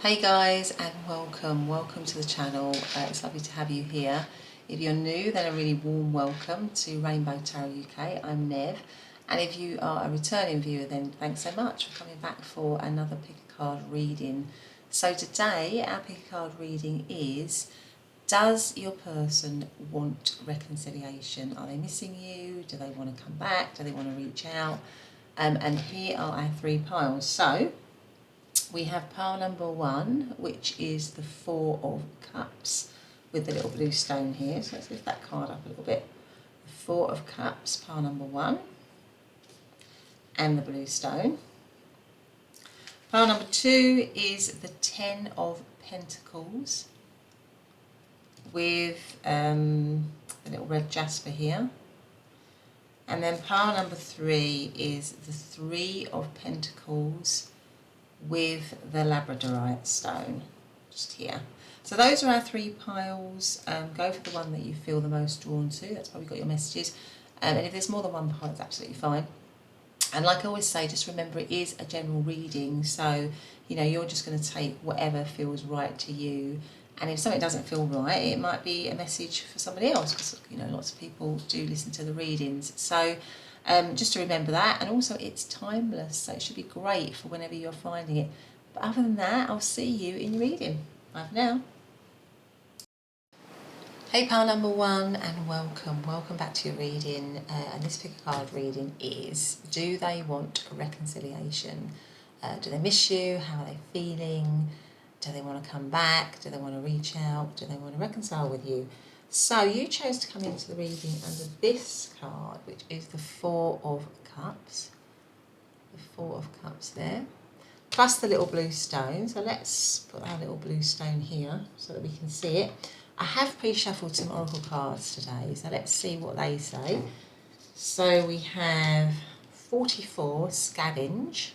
Hey guys, and welcome to the channel. It's lovely to have you here. If you're new, then a really warm welcome to Rainbow Tarot UK. I'm Nev, and if you are a returning viewer, then thanks so much for coming back for another pick a card reading. So today our pick a card reading is: does your person want reconciliation? Are they missing you? Do they want to come back? Do they want to reach out? And here are our three piles. So we have pile number one, which is the Four of Cups with the little blue stone here. So let's lift that card up a little bit. The Four of Cups, pile number one, and the blue stone. Pile number two is the Ten of Pentacles with a little red jasper here. And then pile number three is the Three of Pentacles with the labradorite stone, just here. So those are our three piles. Go for the one that you feel the most drawn to. That's probably got your messages. And if there's more than one pile, it's absolutely fine. And like I always say, just remember it is a general reading. So, you know, you're just going to take whatever feels right to you. And if something doesn't feel right, it might be a message for somebody else, because, you know, lots of people do listen to the readings. So just to remember that. And also it's timeless, so it should be great for whenever you're finding it. But other than that, I'll see you in your reading. Bye for now. Hey pile number one, and welcome back to your reading. And this pick a card reading is: do they want a reconciliation? Do they miss you? How are they feeling? Do they want to come back? Do they want to reach out? Do they want to reconcile with you? So you chose to come into the reading under this card, which is the Four of Cups. The Four of Cups there, plus the little blue stone. So let's put our little blue stone here so that we can see it. I have pre-shuffled some oracle cards today, so let's see what they say. So we have 44, scavenge.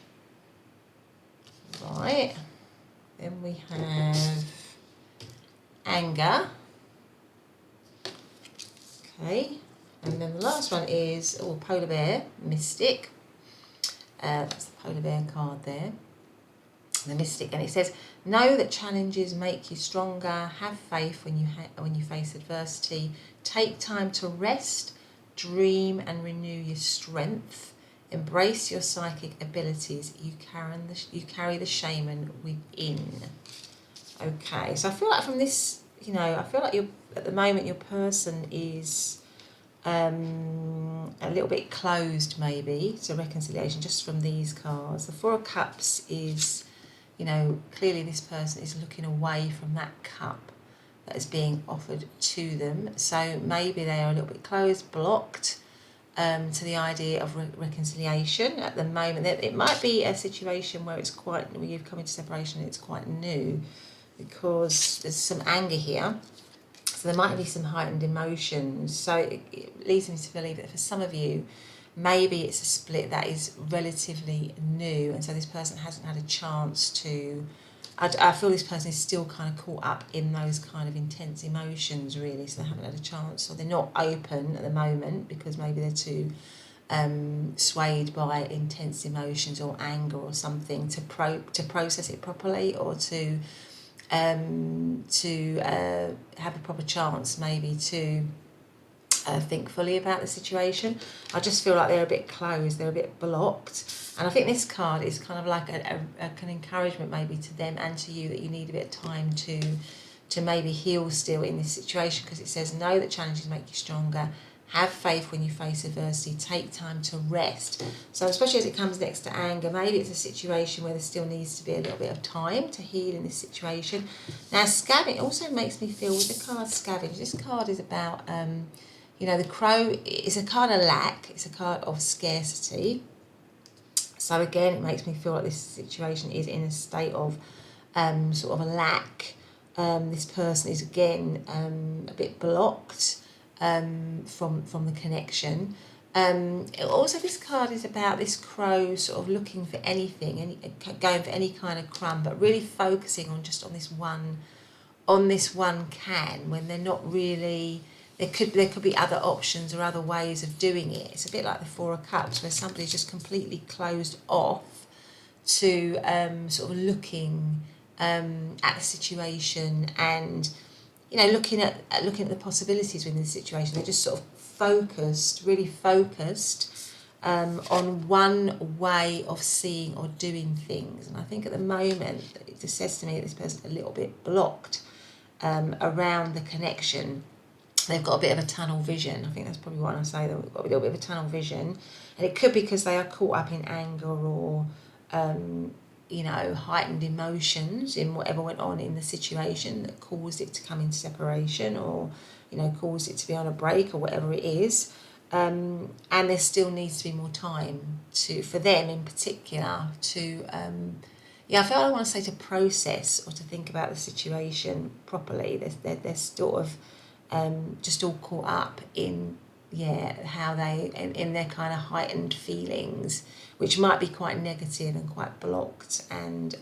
Right. Then we have anger. Okay. And then the last one is polar bear, mystic. That's the polar bear card there. The mystic, and it says, know that challenges make you stronger. Have faith when you face adversity. Take time to rest, dream, and renew your strength. Embrace your psychic abilities. You carry the shaman within. Okay, so I feel like from this, you know, I feel like at the moment your person is a little bit closed maybe to reconciliation just from these cards. The Four of Cups is, you know, clearly this person is looking away from that cup that is being offered to them. So maybe they are a little bit closed, blocked to the idea of reconciliation at the moment. It might be a situation where where you've come into separation and it's quite new, because there's some anger here. So there might be some heightened emotions. So it leads me to believe that for some of you, maybe it's a split that is relatively new, and so this person hasn't had a chance to, I feel this person is still kind of caught up in those kind of intense emotions, really, so they haven't had a chance, or they're not open at the moment because maybe they're too swayed by intense emotions or anger or something to process it properly, or to have a proper chance maybe to think fully about the situation. I just feel like they're a bit closed, they're a bit blocked, and I think this card is kind of like an encouragement maybe to them and to you, that you need a bit of time to maybe heal still in this situation, because it says, know that challenges make you stronger. Have faith when you face adversity. Take time to rest. So especially as it comes next to anger, maybe it's a situation where there still needs to be a little bit of time to heal in this situation. Now, scavenge also makes me feel, with the card scavenge, this card is about, you know, the crow is a card of lack. It's a card of scarcity. So again, it makes me feel like this situation is in a state of sort of a lack. This person is again a bit blocked from the connection. Also, this card is about this crow sort of looking for anything, going for any kind of crumb, but really focusing on just on this one can, when they're not really. There could be other options or other ways of doing it. It's a bit like the Four of Cups, where somebody's just completely closed off to sort of looking at the situation, and looking at the possibilities within the situation. They're just sort of really focused on one way of seeing or doing things. And I think at the moment it just says to me that this person's a little bit blocked around the connection. They've got a bit of a tunnel vision. I think that's probably what I say. They've got a little bit of a tunnel vision, and it could be because they are caught up in anger or heightened emotions in whatever went on in the situation that caused it to come into separation, or caused it to be on a break, or whatever it is. And there still needs to be more time for them in particular to I feel like I want to say to process or to think about the situation properly. They're sort of just all caught up in how they in their kind of heightened feelings, which might be quite negative and quite blocked and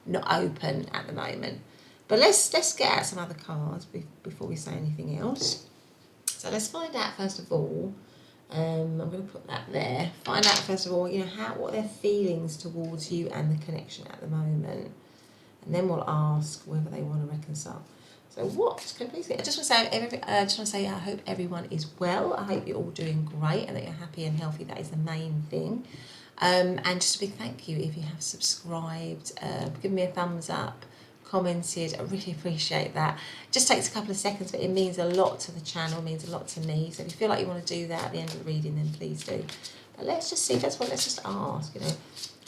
not open at the moment. But let's get out some other cards before we say anything else. So let's find out first of all. I'm going to put that there. Find out first of all, what their feelings towards you and the connection at the moment, and then we'll ask whether they want to reconcile. So I just want to say I hope everyone is well. I hope you're all doing great and that you're happy and healthy. That is the main thing. And just a big thank you if you have subscribed, give me a thumbs up, commented. I really appreciate that. It just takes a couple of seconds, but it means a lot to the channel, means a lot to me. So if you feel like you want to do that at the end of the reading, then please do. But let's just see, let's just ask,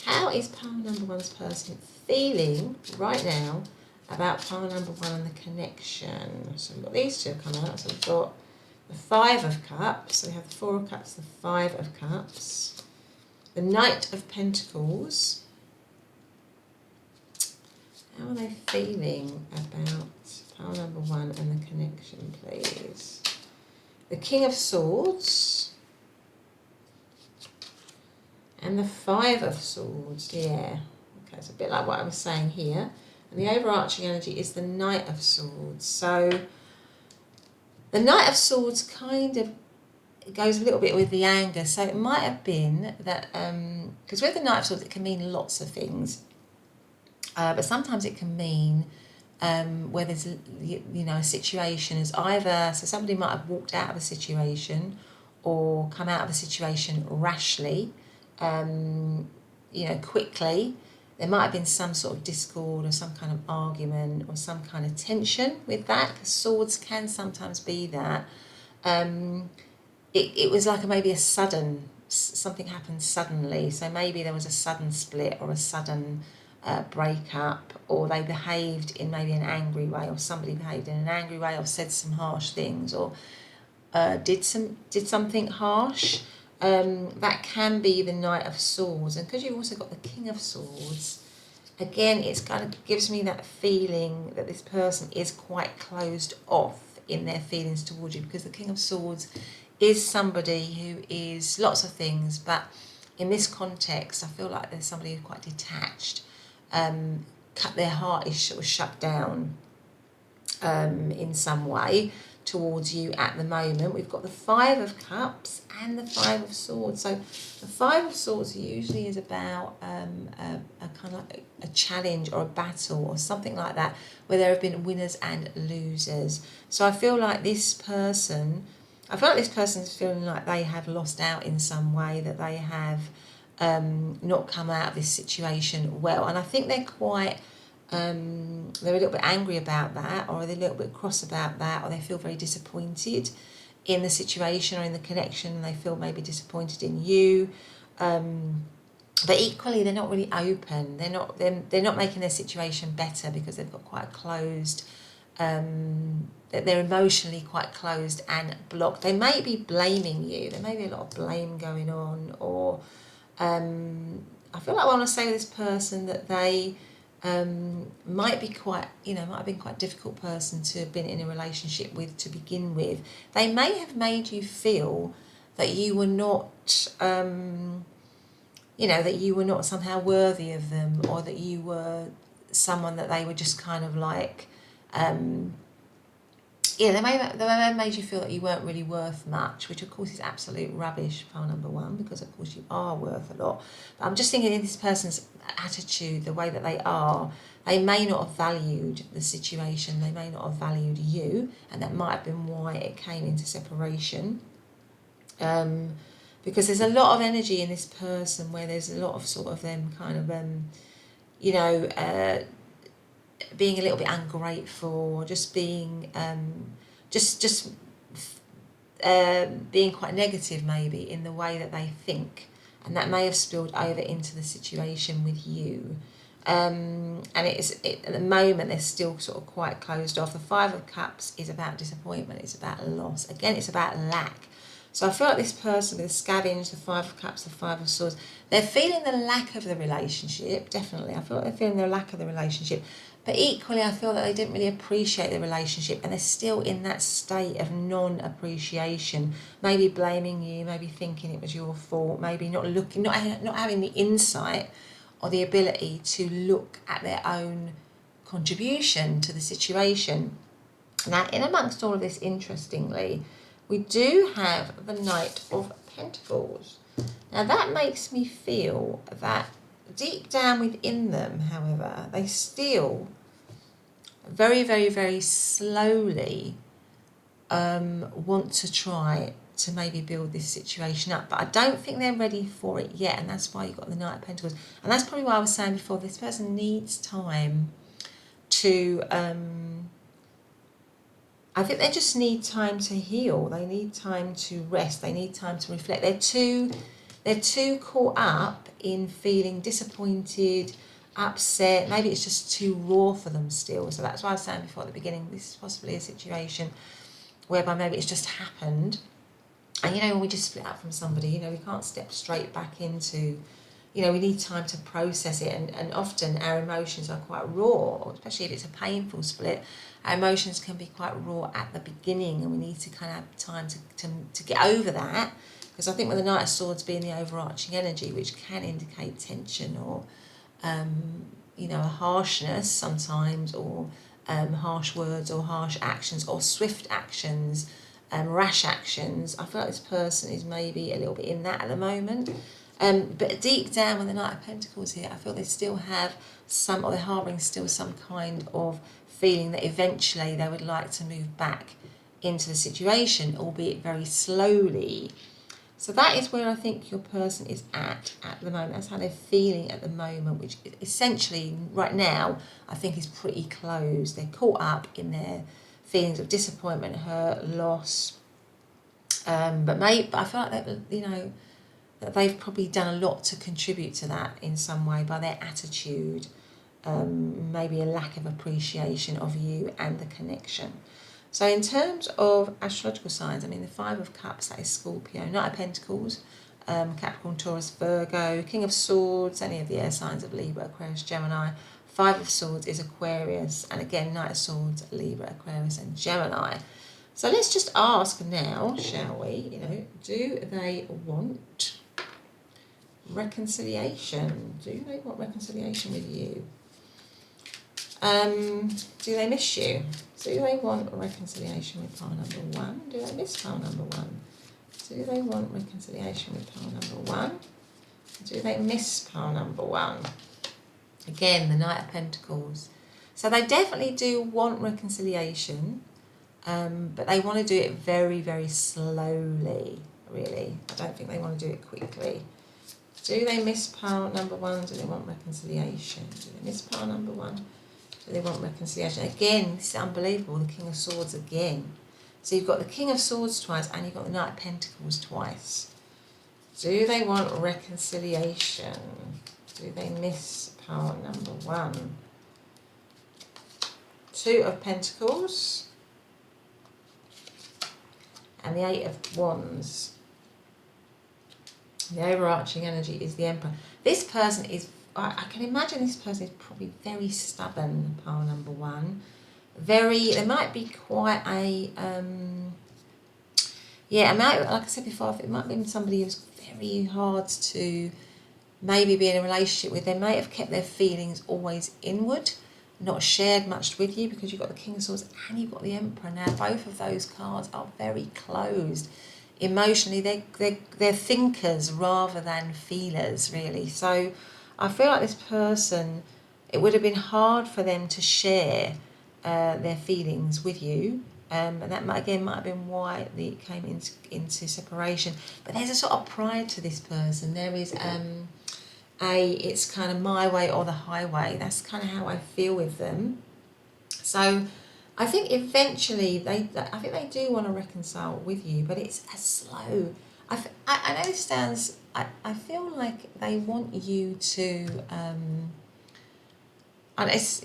how is pile number one's person feeling right now about pile number one and the connection? So we've got these two come out. So we've got the Five of Cups. So we have the Four of Cups, the Five of Cups, the Knight of Pentacles. How are they feeling about pile number one and the connection, please? The King of Swords and the Five of Swords. Yeah, okay, it's a bit like what I was saying here. And the overarching energy is the Knight of Swords. So the Knight of Swords kind of goes a little bit with the anger. So it might have been that, because with the Knight of Swords, it can mean lots of things. But sometimes it can mean where there's, a situation is either, so somebody might have walked out of a situation or come out of a situation rashly, quickly. There might have been some sort of discord or some kind of argument or some kind of tension with that, because swords can sometimes be that. It was like maybe a sudden, something happened suddenly. So maybe there was a sudden split or a sudden breakup, or they behaved in maybe an angry way, or somebody behaved in an angry way, or said some harsh things, or did something harsh. That can be the Knight of Swords. And because you've also got the King of Swords, again, it's kind of gives me that feeling that this person is quite closed off in their feelings towards you, because the King of Swords is somebody who is lots of things, but in this context, I feel like there's somebody who's quite detached. Their heart is sort of shut down in some way towards you at the moment. We've got the Five of Cups and the Five of Swords. So the Five of Swords usually is about a kind of like a challenge or a battle or something like that, where there have been winners and losers. So I feel like this person is feeling like they have lost out in some way, that they have not come out of this situation well. And I think they're quite... they're a little bit angry about that, or they're a little bit cross about that, or they feel very disappointed in the situation or in the connection, and they feel maybe disappointed in you. But equally, they're not really open. They're not making their situation better, because they've got quite closed. They're emotionally quite closed and blocked. They may be blaming you. There may be a lot of blame going on, or I feel like I want to say with this person that they might be quite, might have been quite a difficult person to have been in a relationship with to begin with. They may have made you feel that you were not, that you were not somehow worthy of them, or that you were someone that they were just kind of like, they may have made you feel that you weren't really worth much, which of course is absolute rubbish, pile number one, because of course you are worth a lot. But I'm just thinking in this person's attitude, the way that they are, they may not have valued the situation, they may not have valued you, and that might have been why it came into separation. Because there's a lot of energy in this person where there's a lot of sort of them kind of, being a little bit ungrateful, or just being, being quite negative maybe in the way that they think, and that may have spilled over into the situation with you. And at the moment they're still sort of quite closed off. The Five of Cups is about disappointment, it's about loss. Again, it's about lack. So I feel like this person with the Scavenge, the Five of Cups, the Five of Swords, they're feeling the lack of the relationship, definitely. I feel like they're feeling the lack of the relationship. But equally, I feel that they didn't really appreciate the relationship, and they're still in that state of non-appreciation. Maybe blaming you, maybe thinking it was your fault, maybe not having the insight or the ability to look at their own contribution to the situation. Now, in amongst all of this, interestingly, we do have the Knight of Pentacles. Now, that makes me feel that deep down within them, however, they still very, very, very slowly want to try to maybe build this situation up. But I don't think they're ready for it yet, and that's why you've got the Knight of Pentacles. And that's probably why I was saying before, this person needs time to... I think they just need time to heal. They need time to rest. They need time to reflect. They're too caught up in feeling disappointed, upset. Maybe it's just too raw for them still. So that's why I was saying before at the beginning, this is possibly a situation whereby maybe it's just happened. And, when we just split up from somebody, we can't step straight back into, we need time to process it. And often our emotions are quite raw, especially if it's a painful split. Our emotions can be quite raw at the beginning, and we need to kind of have time to get over that. Because I think with the Knight of Swords being the overarching energy, which can indicate tension or, a harshness sometimes, or harsh words or harsh actions or swift actions, rash actions. I feel like this person is maybe a little bit in that at the moment. But deep down with the Knight of Pentacles here, I feel they still have they're harbouring still some kind of feeling that eventually they would like to move back into the situation, albeit very slowly. So that is where I think your person is at the moment. That's how they're feeling at the moment, which essentially right now I think is pretty closed. They're caught up in their feelings of disappointment, hurt, loss. But I feel like that, that they've probably done a lot to contribute to that in some way by their attitude, maybe a lack of appreciation of you and the connection. So in terms of astrological signs, the Five of Cups, that is Scorpio, Knight of Pentacles, Capricorn, Taurus, Virgo, King of Swords, any of the air signs of Libra, Aquarius, Gemini. Five of Swords is Aquarius, and again, Knight of Swords, Libra, Aquarius, and Gemini. So let's just ask now, shall we, do they want reconciliation? Do they want reconciliation with you? Do they miss you? Do they want reconciliation with pile number one? Do they miss pile number one? Do they want reconciliation with pile number one? Do they miss pile number one? Again, the Knight of Pentacles. So they definitely do want reconciliation, but they want to do it very, very slowly, really. I don't think they want to do it quickly. Do they miss pile number one? Do they want reconciliation? Do they miss pile number one? Do they want reconciliation? Again, this is unbelievable, the King of Swords again. So you've got the King of Swords twice, and you've got the Knight of Pentacles twice. Do they want reconciliation? Do they miss pile number one? Two of Pentacles. And the Eight of Wands. The overarching energy is the Emperor. This person is, I can imagine this person is probably very stubborn, pile number one. There might be quite a, like I said before, it might be somebody who's very hard to maybe be in a relationship with. They may have kept their feelings always inward, not shared much with you, because you've got the King of Swords and you've got the Emperor. Now, both of those cards are very closed. Emotionally, they're thinkers rather than feelers, really. So I feel like this person it would have been hard for them to share their feelings with you. And that might have been why it came into separation. But there's a sort of pride to this person. There is it's kind of my way or the highway. That's kind of how I feel with them. So I think eventually I think they do want to reconcile with you, but it's a slow. I know it sounds. I feel like they want you to. And it's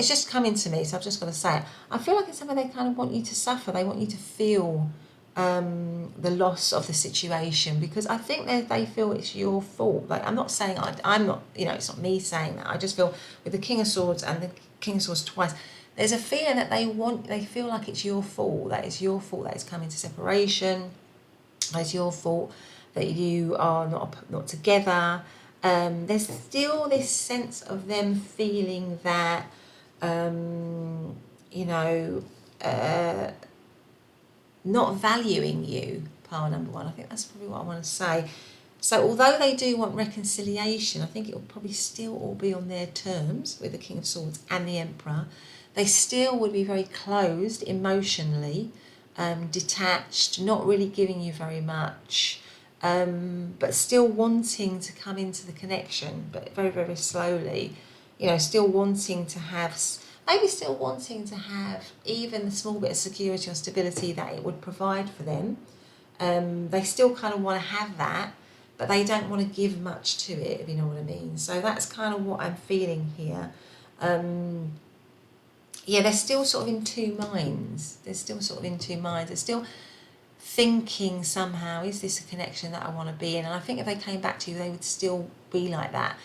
just coming to me, so I've just got to say it. I feel like it's something they kind of want you to suffer. They want you to feel the loss of the situation, because I think they feel it's your fault. Like, I'm not saying I'm not, it's not me saying that. I just feel with the King of Swords and the King of Swords twice, there's a feeling that they feel like it's your fault. That it's your fault that it's coming to separation. That it's your fault that you are not together. There's still this sense of them feeling that, not valuing you, pile number one. I think that's probably what I want to say. So although they do want reconciliation, I think it will probably still all be on their terms with the King of Swords and the Emperor. They still would be very closed emotionally, detached, not really giving you very much. But still wanting to come into the connection, but very, very slowly, still wanting to have, even the small bit of security or stability that it would provide for them. They still kind of want to have that, but they don't want to give much to it, if you know what I mean. So that's kind of what I'm feeling here. They're still sort of in two minds. They're still thinking somehow, is this a connection that I want to be in? And I think if they came back to you, they would still be like that,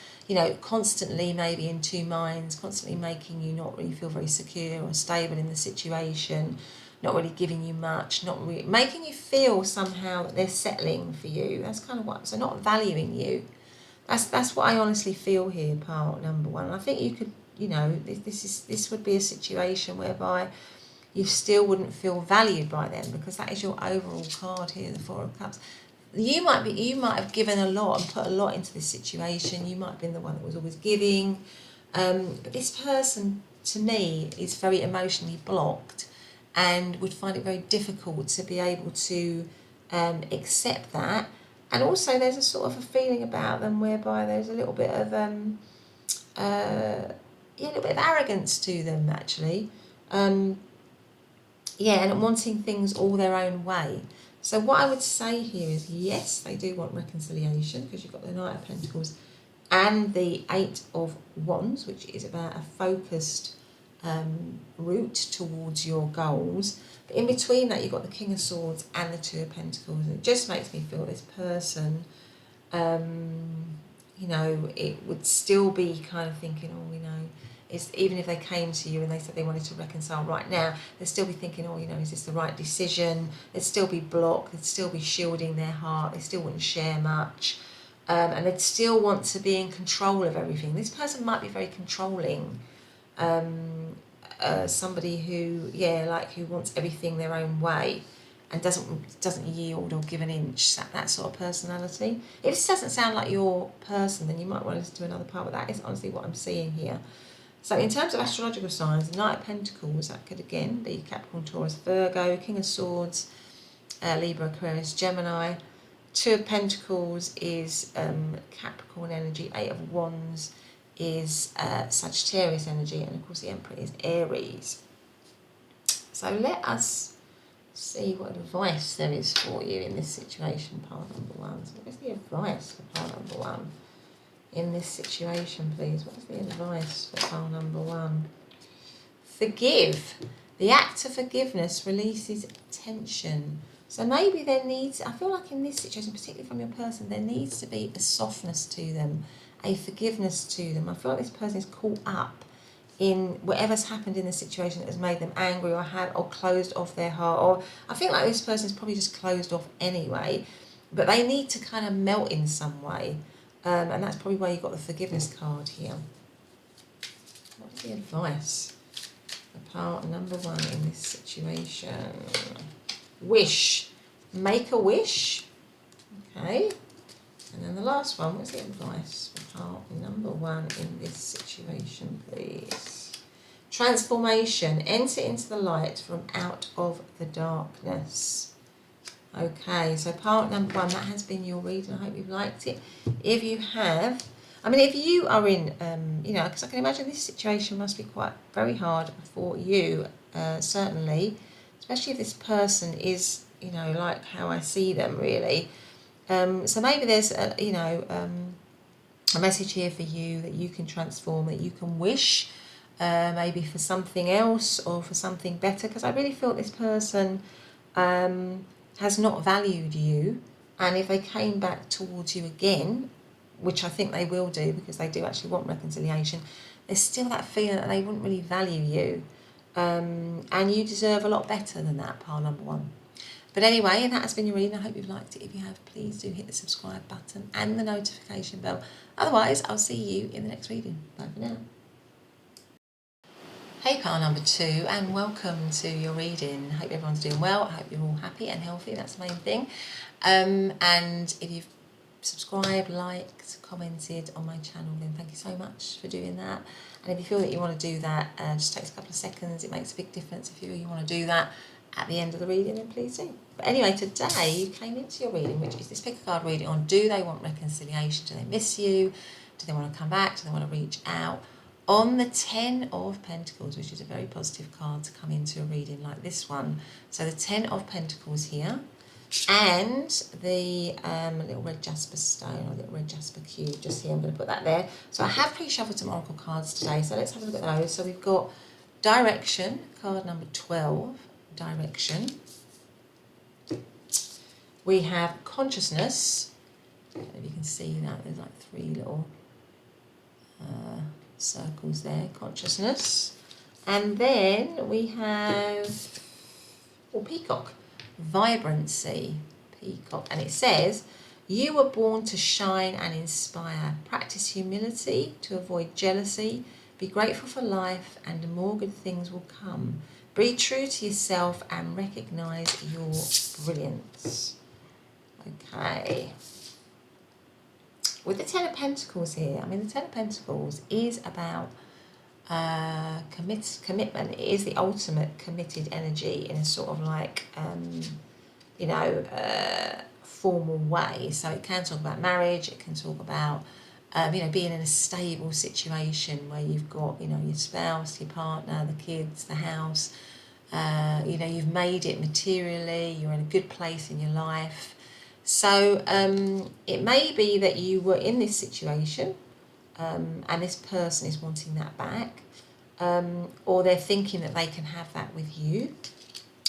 constantly maybe in two minds, constantly making you not really feel very secure or stable in the situation, not really giving you much, not really making you feel somehow that they're settling for you. That's kind of what, so not valuing you. That's what I honestly feel here, part number one. And I think you could, this would be a situation whereby you still wouldn't feel valued by them, because that is your overall card here, the Four of Cups. You might have given a lot and put a lot into this situation. You might have been the one that was always giving. But this person, to me, is very emotionally blocked and would find it very difficult to be able to accept that. And also there's a sort of a feeling about them whereby there's a little bit of arrogance to them, actually. And wanting things all their own way. So what I would say here is, yes, they do want reconciliation, because you've got the Knight of Pentacles and the Eight of Wands, which is about a focused route towards your goals. But in between that, you've got the King of Swords and the Two of Pentacles. And it just makes me feel this person, it would still be kind of thinking, even if they came to you and they said they wanted to reconcile right now, they'd still be thinking, is this the right decision? They'd still be blocked, they'd still be shielding their heart, they still wouldn't share much, and they'd still want to be in control of everything. This person might be very controlling, somebody who wants everything their own way and doesn't yield or give an inch, that sort of personality. If this doesn't sound like your person, then you might want to listen to another part, but that is honestly what I'm seeing here. So in terms of astrological signs, the Knight of Pentacles, that could again be Capricorn, Taurus, Virgo, King of Swords, Libra, Aquarius, Gemini. Two of Pentacles is Capricorn energy. Eight of Wands is Sagittarius energy. And of course the Emperor is Aries. So let us see what advice there is for you in this situation, part number one. So what is the advice for part number one? In this situation, please. What is the advice for pile number one? Forgive. The act of forgiveness releases tension. So maybe I feel like in this situation, particularly from your person, there needs to be a softness to them, a forgiveness to them. I feel like this person is caught up in whatever's happened in the situation that has made them angry or closed off their heart. Or I feel like this person is probably just closed off anyway, but they need to kind of melt in some way. And that's probably why you've got the forgiveness card here. What's the advice for part number one in this situation? Wish. Make a wish. Okay. And then the last one, what's the advice for part number 1 in this situation, please? Transformation. Enter into the light from out of the darkness. Okay, so part number 1, that has been your reading. I hope you've liked it. If you have, I mean, if you are in, you know, because I can imagine this situation must be quite very hard for you, certainly, especially if this person is, you know, like how I see them, really. So maybe there's, you know, a message here for you that you can transform, that you can wish, maybe for something else or for something better. Because I really feel this person has not valued you. And if they came back towards you again, which I think they will do because they do actually want reconciliation, there's still that feeling that they wouldn't really value you. And you deserve a lot better than that, pile number 1. But anyway, that has been your reading. I hope you've liked it. If you have, please do hit the subscribe button and the notification bell. Otherwise, I'll see you in the next reading. Bye for now. Hey, pile number 2, and welcome to your reading. I hope everyone's doing well. I hope you're all happy and healthy. That's the main thing. And if you've subscribed, liked, commented on my channel, then thank you so much for doing that. And if you feel that you want to do that, just takes a couple of seconds. It makes a big difference. If you want to do that at the end of the reading, then please do. But anyway, today you came into your reading, which is this pick a card reading on, do they want reconciliation? Do they miss you? Do they want to come back? Do they want to reach out? On the 10 of Pentacles, which is a very positive card to come into a reading like this one. So the 10 of Pentacles here, and the little red jasper stone, or little red jasper cube just here. I'm going to put that there. So I have pre-shuffled some oracle cards today, so let's have a look at those. So we've got Direction, card number 12, Direction. We have Consciousness. I don't know if you can see that, there's like 3 little circles there, Consciousness. And then we have Peacock, Vibrancy, Peacock. And it says, you were born to shine and inspire. Practice humility to avoid jealousy. Be grateful for life and more good things will come. Be true to yourself and recognise your brilliance. Okay. With the 10 of Pentacles here, I mean, the 10 of Pentacles is about commitment. It is the ultimate committed energy in a sort of like, you know, formal way. So it can talk about marriage. It can talk about, you know, being in a stable situation where you've got, you know, your spouse, your partner, the kids, the house. You know, you've made it materially. You're in a good place in your life. So it may be that you were in this situation and this person is wanting that back, or they're thinking that they can have that with you.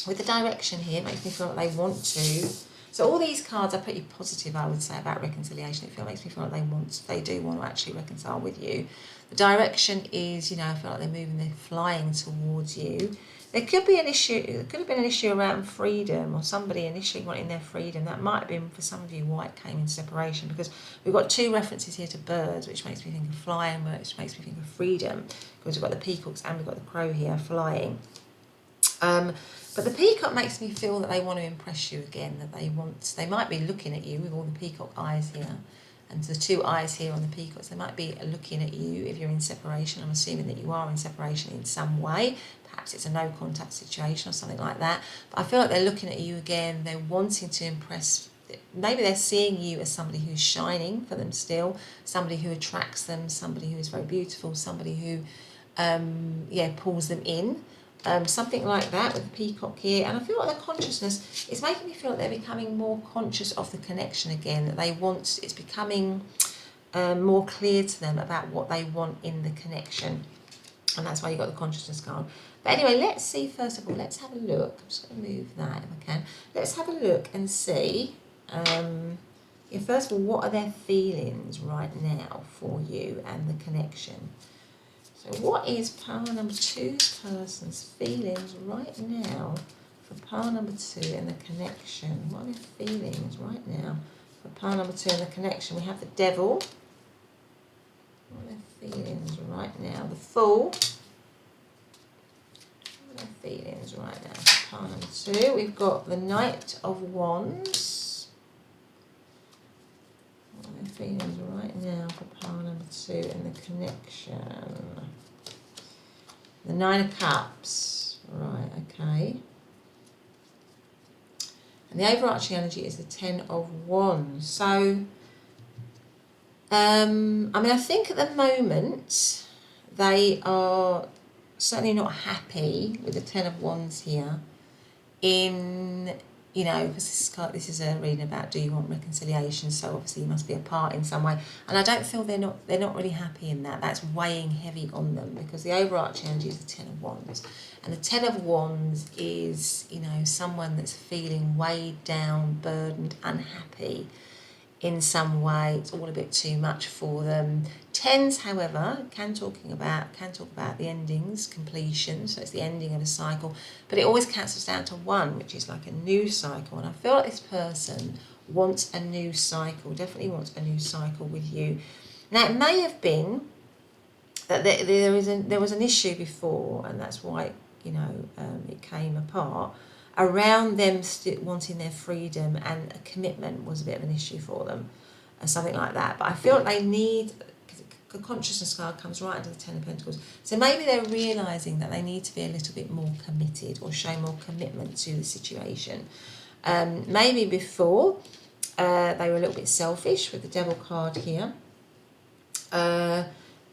With the Direction here, it makes me feel like they want to. So all these cards are pretty positive, I would say, about reconciliation. It makes me feel like they do want to actually reconcile with you. The Direction is, you know, I feel like they're flying towards you. There could be an issue, there could have been an issue around freedom, or somebody initially wanting their freedom. That might have been, for some of you, why it came in separation, because we've got 2 references here to birds, which makes me think of flying, which makes me think of freedom, because we've got the peacocks and we've got the crow here flying. But the peacock makes me feel that they want to impress you again, that they might be looking at you with all the peacock eyes here, and the 2 eyes here on the peacocks, they might be looking at you if you're in separation. I'm assuming that you are in separation in some way. Perhaps it's a no contact situation or something like that. But I feel like they're looking at you again. They're wanting to impress. Maybe they're seeing you as somebody who's shining for them still, somebody who attracts them, somebody who is very beautiful, somebody who, pulls them in. Something like that with the peacock here. And I feel like the consciousness is making me feel like they're becoming more conscious of the connection again, that they want, it's becoming more clear to them about what they want in the connection. And that's why you got the consciousness card. But anyway, let's see, first of all, let's have a look. I'm just going to move that if I can. Let's have a look and see, first of all, what are their feelings right now for you and the connection? So what is pile number 2's person's feelings right now for pile number 2 and the connection? What are their feelings right now for pile number 2 and the connection? We have the Devil. What are their feelings right now? The Fool. What are their feelings right now for pile number 2? We've got the Knight of Wands. What are connection. The Nine of Cups. Right, okay. And the overarching energy is the Ten of Wands. So, I mean, I think at the moment they are certainly not happy with the Ten of Wands here. In, you know, because this is a reading about do you want reconciliation, so obviously you must be apart in some way, and I don't feel they're not really happy in that. That's weighing heavy on them, because the overarching energy is the Ten of Wands, and the Ten of Wands is, you know, someone that's feeling weighed down, burdened, unhappy in some way. It's all a bit too much for them. Tens, however, can talk about the endings, completion, so it's the ending of a cycle, but it always cancels down to one, which is like a new cycle. And I feel like this person wants a new cycle, definitely wants a new cycle with you. Now, it may have been that there was an issue before, and that's why, you know, it came apart, around them wanting their freedom, and a commitment was a bit of an issue for them, or something like that. But I feel like they need, the consciousness card comes right under the Ten of Pentacles, so maybe they're realising that they need to be a little bit more committed, or show more commitment to the situation. Maybe before they were a little bit selfish with the Devil card here.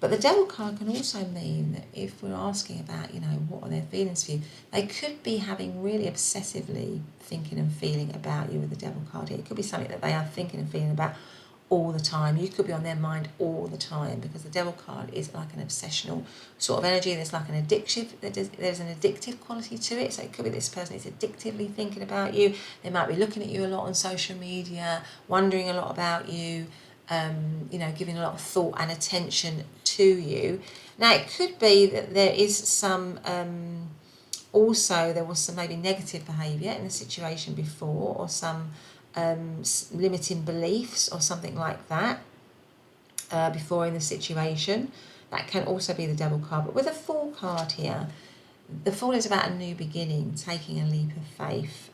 But the Devil card can also mean that if we're asking about, you know, what are their feelings for you, they could be having really obsessively thinking and feeling about you with the Devil card here. It could be something that they are thinking and feeling about all the time. You could be on their mind all the time, because the Devil card is like an obsessional sort of energy. There's like an addictive, there's an addictive quality to it. So it could be this person is addictively thinking about you. They might be looking at you a lot on social media, wondering a lot about you, you know, giving a lot of thought and attention to you. Now, it could be that there is some, also there was some maybe negative behaviour in the situation before, or some limiting beliefs or something like that before in the situation. That can also be the Devil card. But with a Fool card here, the Fool is about a new beginning, taking a leap of faith,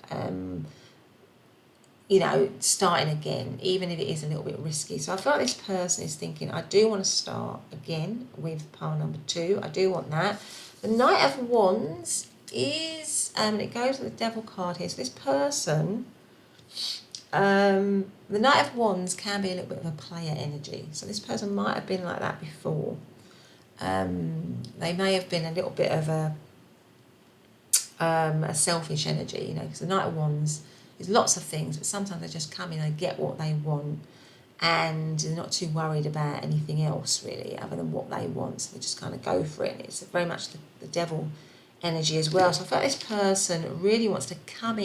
you know, starting again, even if it is a little bit risky. So I feel like this person is thinking, I do want to start again with pile number 2. I do want that. The Knight of Wands is, it goes with the Devil card here. So this person, the Knight of Wands can be a little bit of a player energy. So this person might have been like that before. They may have been a little bit of a selfish energy, you know, because the Knight of Wands is lots of things, but sometimes they just come in, they get what they want, and they're not too worried about anything else really other than what they want, so they just kind of go for it. And it's very much the Devil energy as well. So I feel like this person really wants to come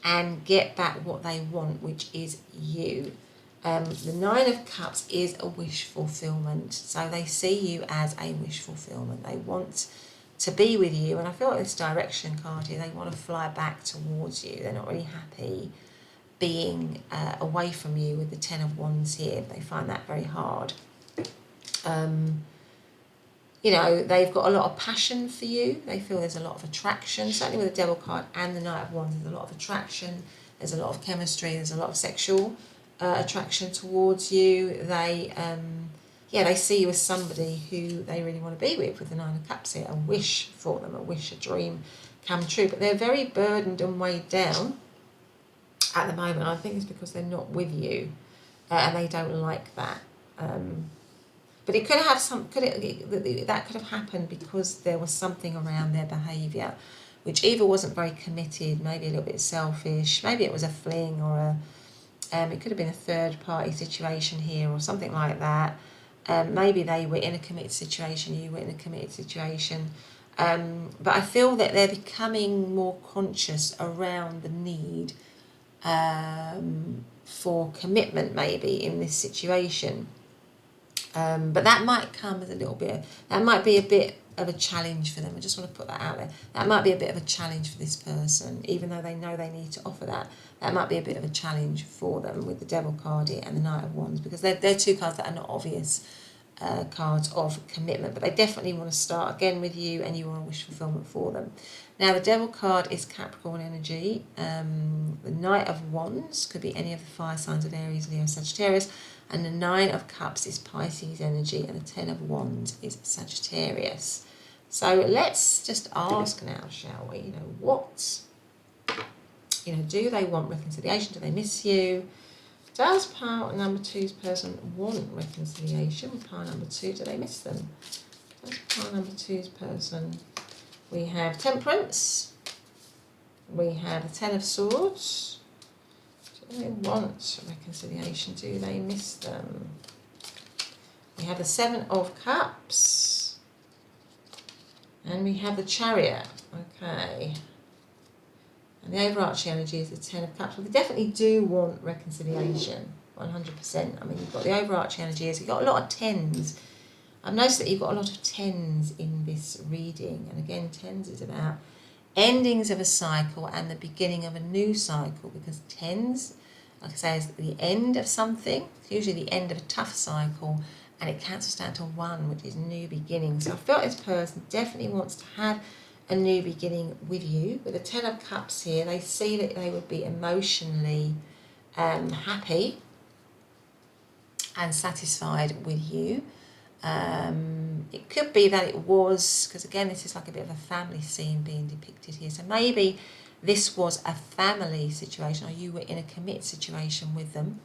and get back what they want, which is you. The Nine of Cups is a wish fulfillment, so they see you as a wish fulfillment. They want to be with you, and I feel like this direction card here, they want to fly back towards you. They're not really happy being away from you with the Ten of Wands here. They find that very hard. You know, they've got a lot of passion for you. They feel there's a lot of attraction, certainly with the Devil card and the Knight of Wands. There's a lot of attraction, there's a lot of chemistry, there's a lot of sexual attraction towards you. They they see you as somebody who they really want to be with the Nine of Cups here. A wish for them, a wish, a dream come true. But they're very burdened and weighed down at the moment. I think it's because they're not with you, and they don't like that. But it could have that could have happened because there was something around their behaviour, which either wasn't very committed, maybe a little bit selfish, maybe it was a fling, or it could have been a third party situation here or something like that. Maybe they were in a committed situation, you were in a committed situation. But I feel that they're becoming more conscious around the need for commitment maybe in this situation. But that might come as that might be a bit of a challenge for them. I just want to put that out there. That might be a bit of a challenge for this person, even though they know they need to offer that. That might be a bit of a challenge for them with the Devil card here and the Knight of Wands, because they're two cards that are not obvious cards of commitment, but they definitely want to start again with you, and you want a wish fulfillment for them. Now, the Devil card is Capricorn energy. The Knight of Wands could be any of the fire signs of Aries, Leo, Sagittarius. And the Nine of Cups is Pisces energy, and the Ten of Wands is Sagittarius. So let's just ask now, shall we? You know, what, you know, do they want reconciliation? Do they miss you? Does pile number two's person want reconciliation? With pile number two, do they miss them? Does pile number two's person? We have Temperance. We have the Ten of Swords. Do they want reconciliation? Do they miss them? We have the Seven of Cups. And we have the Chariot. Okay. And the overarching energy is the Ten of Cups. Well, they definitely do want reconciliation, 100%. I mean, you've got the overarching energy is you've got a lot of tens. I've noticed that you've got a lot of tens in this reading. And again, tens is about endings of a cycle and the beginning of a new cycle, because tens, like I say, is the end of something. It's usually the end of a tough cycle, and it cancels down to one, which is new beginning. So I feel this person definitely wants to have a new beginning with you. With the Ten of Cups here, they see that they would be emotionally happy and satisfied with you. It could be that it was, because again, this is like a bit of a family scene being depicted here. So maybe this was a family situation, or you were in a committed situation with them.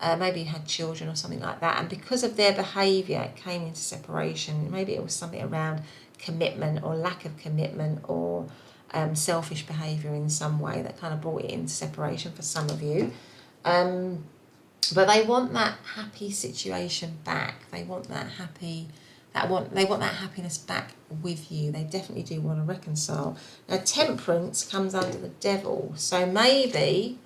Maybe you had children or something like that. And because of their behaviour, it came into separation. Maybe it was something around commitment or lack of commitment, or selfish behaviour in some way that kind of brought it into separation for some of you. But they want that happy situation back. They want that they want that happiness back with you. They definitely do want to reconcile. Now, Temperance comes under the Devil, so maybe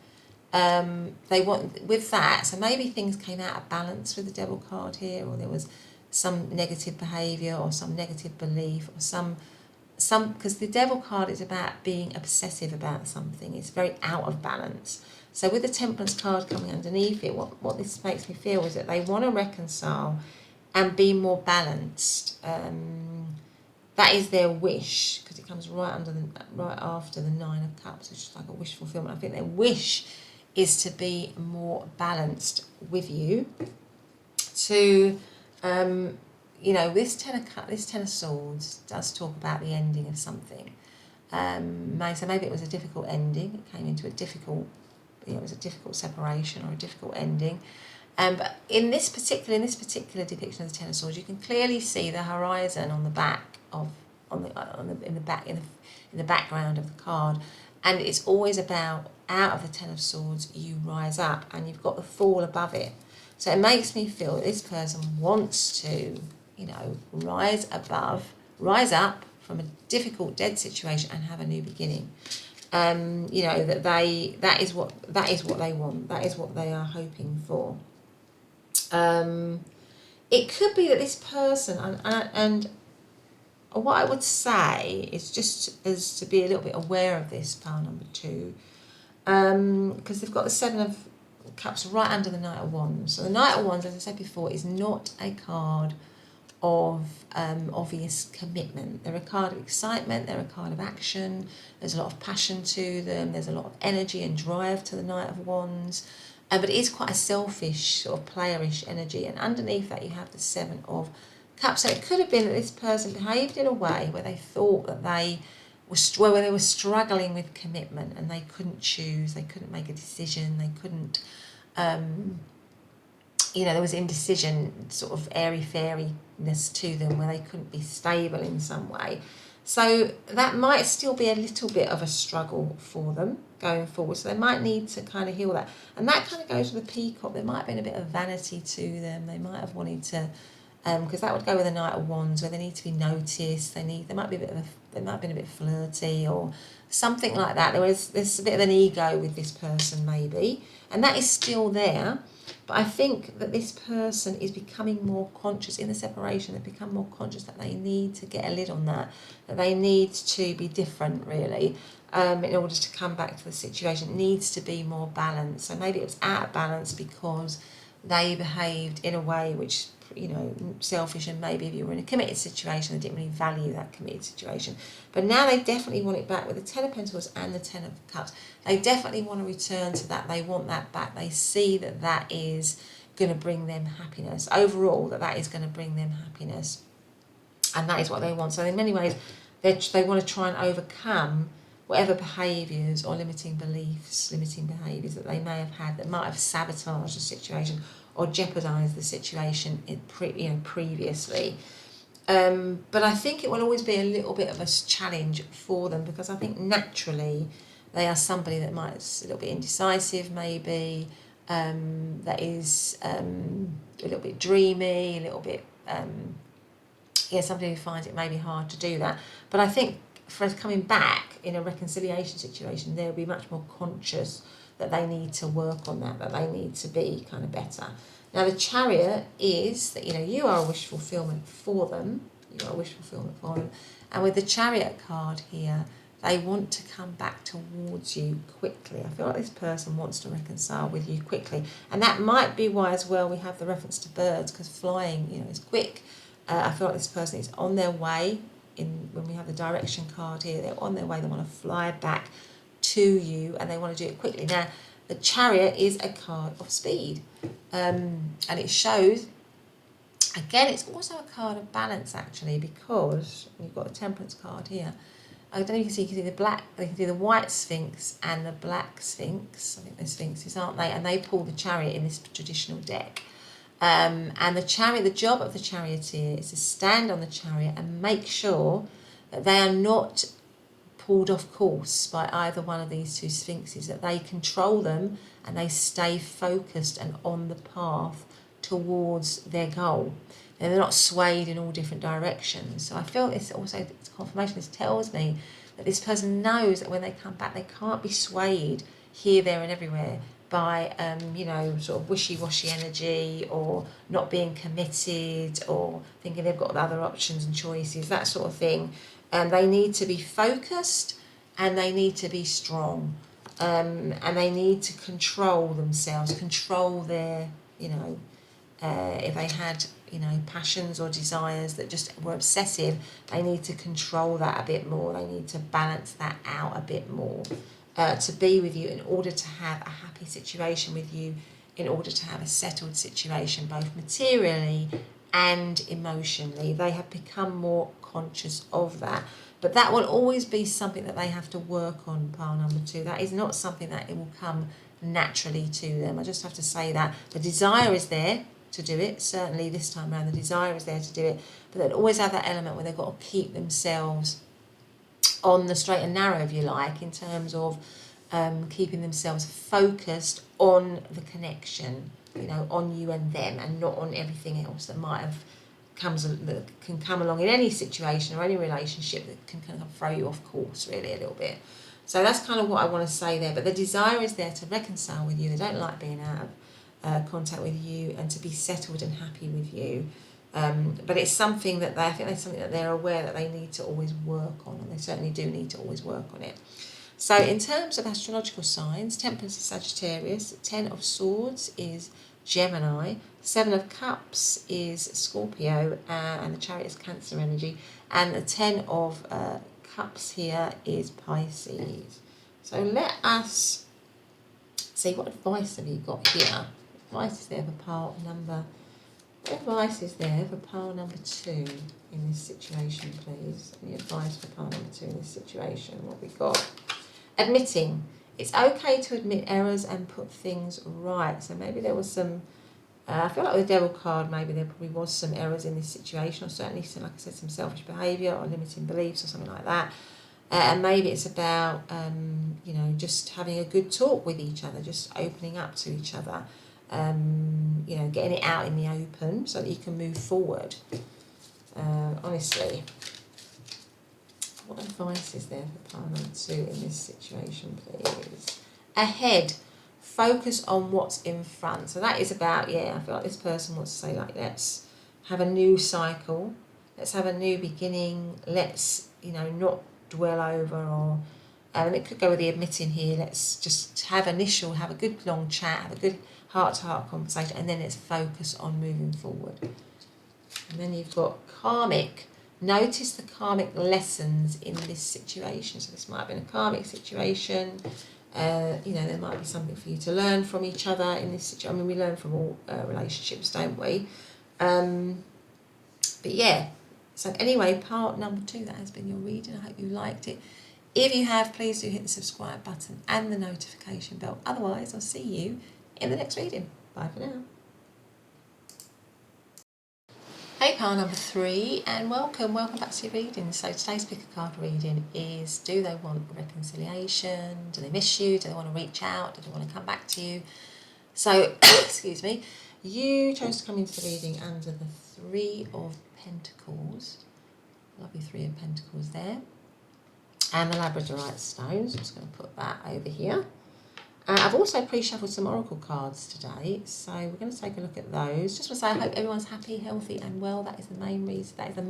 they want with that. So maybe things came out of balance with the Devil card here, or there was some negative behaviour or some negative belief, or some because the Devil card is about being obsessive about something. It's very out of balance. So with the Temperance card coming underneath it, what this makes me feel is that they want to reconcile and be more balanced. That is their wish, because it comes right after the Nine of Cups, which is like a wish fulfillment. I think their wish is to be more balanced with you. To you know, this Ten of Swords does talk about the ending of something. So maybe it was a difficult ending. It came into a difficult, it was a difficult separation or a difficult ending. But in this particular depiction of the Ten of Swords, you can clearly see the horizon on the back of in the background of the card, and it's always about out of the Ten of Swords you rise up, and you've got the Fool above it. So it makes me feel that this person wants to, you know, rise up from a difficult dead situation and have a new beginning. You know, that is what they want. That is what they are hoping for. It could be that this person, and what I would say is just as to be a little bit aware of this, pile number two, because they've got the Seven of Cups right under the Knight of Wands. So the Knight of Wands, as I said before, is not a card of obvious commitment. They're a card of excitement, they're a card of action, there's a lot of passion to them, there's a lot of energy and drive to the Knight of Wands, but it is quite a selfish, sort of playerish energy, and underneath that you have the Seven of Cups. So it could have been that this person behaved in a way where they thought that they were struggling with commitment, and they couldn't choose, they couldn't make a decision, they couldn't, you know, there was indecision, sort of airy-fairiness to them, where they couldn't be stable in some way. So that might still be a little bit of a struggle for them going forward. So they might need to kind of heal that. And that kind of goes with the Peacock. There might have been a bit of vanity to them. They might have wanted to, because that would go with the Knight of Wands, where they need to be noticed. They might have been a bit flirty or something like that. There's a bit of an ego with this person maybe, and that is still there. But I think that this person is becoming more conscious in the separation. They've become more conscious that they need to get a lid on that they need to be different, really, in order to come back to the situation. It needs to be more balanced. So maybe it was out of balance because they behaved in a way which, you know, selfish, and maybe if you were in a committed situation, they didn't really value that committed situation. But now they definitely want it back with the Ten of Pentacles and the Ten of Cups. They definitely want to return to that. They want that back. They see that is, going to bring them happiness. Overall, that is going to bring them happiness. And that is what they want. So in many ways, they want to try and overcome whatever behaviours or limiting beliefs, limiting behaviours that they may have had that might have sabotaged the situation or jeopardised the situation previously. But I think it will always be a little bit of a challenge for them, because I think naturally they are somebody that might be a little bit indecisive, maybe, that is a little bit dreamy, a little bit, somebody who finds it maybe hard to do that. But I think for us coming back in a reconciliation situation, they'll be much more conscious that they need to work on that they need to be kind of better. Now, the Chariot is that, you are a wish fulfillment for them. You are a wish fulfillment for them. And with the Chariot card here, they want to come back towards you quickly. I feel like this person wants to reconcile with you quickly. And that might be why as well we have the reference to birds, because flying, is quick. I feel like this person is on their way. When we have the direction card here, they're on their way. They want to fly back to you, and they want to do it quickly. Now, the Chariot is a card of speed, and it shows, again, it's also a card of balance, actually, because you've got a Temperance card here. I don't know if you can see the black, you can see the white Sphinx and the black Sphinx. I think they're Sphinxes, aren't they? And they pull the Chariot in this traditional deck. And the Chariot, the job of the Charioteer is to stand on the Chariot and make sure that they are not pulled off course by either one of these two Sphinxes, that they control them and they stay focused and on the path towards their goal. And they're not swayed in all different directions. So I feel it's confirmation. This tells me that this person knows that when they come back, they can't be swayed here, there and everywhere by, sort of wishy-washy energy, or not being committed, or thinking they've got other options and choices, that sort of thing. And they need to be focused, and they need to be strong, and they need to control themselves, control their, if they had, passions or desires that just were obsessive, they need to control that a bit more. They need to balance that out a bit more. To be with you, in order to have a happy situation with you, in order to have a settled situation, both materially and emotionally. They have become more conscious of that. But that will always be something that they have to work on, pile number 2. That is not something that it will come naturally to them. I just have to say that. The desire is there to do it, certainly this time around, the desire is there to do it, but they'll always have that element where they've got to keep themselves on the straight and narrow, if you like, in terms of keeping themselves focused on the connection, on you and them, and not on everything else that that can come along in any situation or any relationship that can kind of throw you off course, really, a little bit. So that's kind of what I want to say there. But the desire is there to reconcile with you. They don't like being out of contact with you, and to be settled and happy with you. But it's something that I think that's something that they're aware that they need to always work on, and they certainly do need to always work on it. So in terms of astrological signs, Temperance is Sagittarius, 10 of Swords is Gemini, 7 of Cups is Scorpio, and the Chariot is Cancer energy, and the 10 of Cups here is Pisces. So let us see, what advice have you got here? Advice is there for pile number... What advice is there for pile number 2 in this situation, please? Any advice for pile number 2 in this situation? What we got? Admitting. It's okay to admit errors and put things right. So maybe there was some... I feel like with the Devil card, maybe there probably was some errors in this situation, or certainly, like I said, some selfish behaviour or limiting beliefs or something like that. And maybe it's about, just having a good talk with each other, just opening up to each other. Getting it out in the open so that you can move forward. Honestly, what advice is there for pile number 2 in this situation, please? Ahead, focus on what's in front. So that is about, I feel like this person wants to say, like, let's have a new cycle, let's have a new beginning, let's, not dwell over, or and it could go with the admitting here, let's just have a good long chat, have a good heart-to-heart conversation, and then let's focus on moving forward. And then you've got karmic. Notice the karmic lessons in this situation. So this might have been a karmic situation. You know, there might be something for you to learn from each other in this situation. I mean, we learn from all relationships, don't we? But yeah, so anyway, part number 2, that has been your reading. I hope you liked it. If you have, please do hit the subscribe button and the notification bell. Otherwise, I'll see you in the next reading. Bye for now. Hey, pile number 3, and welcome back to your reading. So today's pick a card reading is, do they want reconciliation? Do they miss you? Do they want to reach out? Do they want to come back to you? So, excuse me, you chose to come into the reading under the 3 of Pentacles. Lovely 3 of Pentacles there. And the Labradorite stones. I'm just going to put that over here. I've also pre-shuffled some oracle cards today, so we're going to take a look at those. Just want to say I hope everyone's happy, healthy and well. That is the main reason, that is the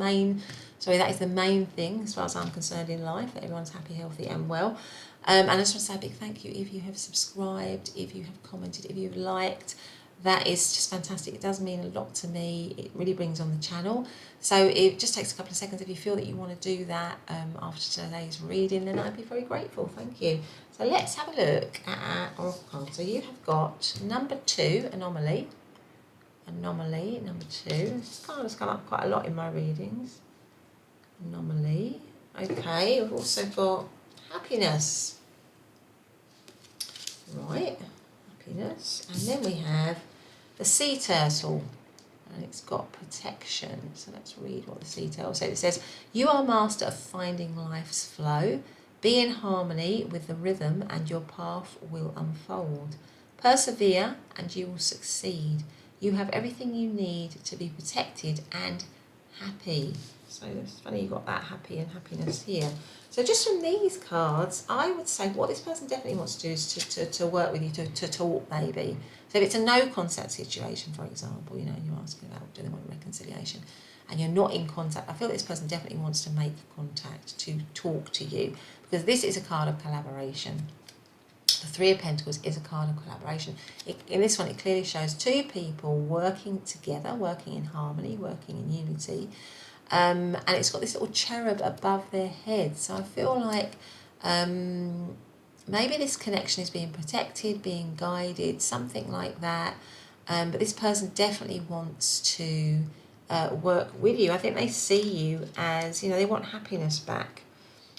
main thing as far as I'm concerned in life, that everyone's happy, healthy and well. And I just want to say a big thank you if you have subscribed, if you have commented, if you've liked. That is just fantastic. It does mean a lot to me. It really brings on the channel. So it just takes a couple of seconds. If you feel that you want to do that after today's reading, then I'd be very grateful. Thank you. So let's have a look at our oracle card. So you have got number 2, anomaly. Anomaly, number 2. This card has come up quite a lot in my readings. Anomaly. Okay, we've also got happiness. Right, happiness. And then we have the sea turtle, and it's got protection. So let's read what the sea turtle says. It says, you are master of finding life's flow. Be in harmony with the rhythm and your path will unfold. Persevere and you will succeed. You have everything you need to be protected and happy. So it's funny you got that happy and happiness here. So just from these cards, I would say what this person definitely wants to do is to work with you, to talk maybe. So if it's a no contact situation, for example, you know, and you're asking about do they want reconciliation, and you're not in contact, I feel this person definitely wants to make contact, to talk to you, because this is a card of collaboration. The 3 of Pentacles is a card of collaboration. In this one, it clearly shows 2 people working together, working in harmony, working in unity. And it's got this little cherub above their head. So I feel like maybe this connection is being protected, being guided, something like that. But this person definitely wants to work with you. I think they see you as, you know, they want happiness back.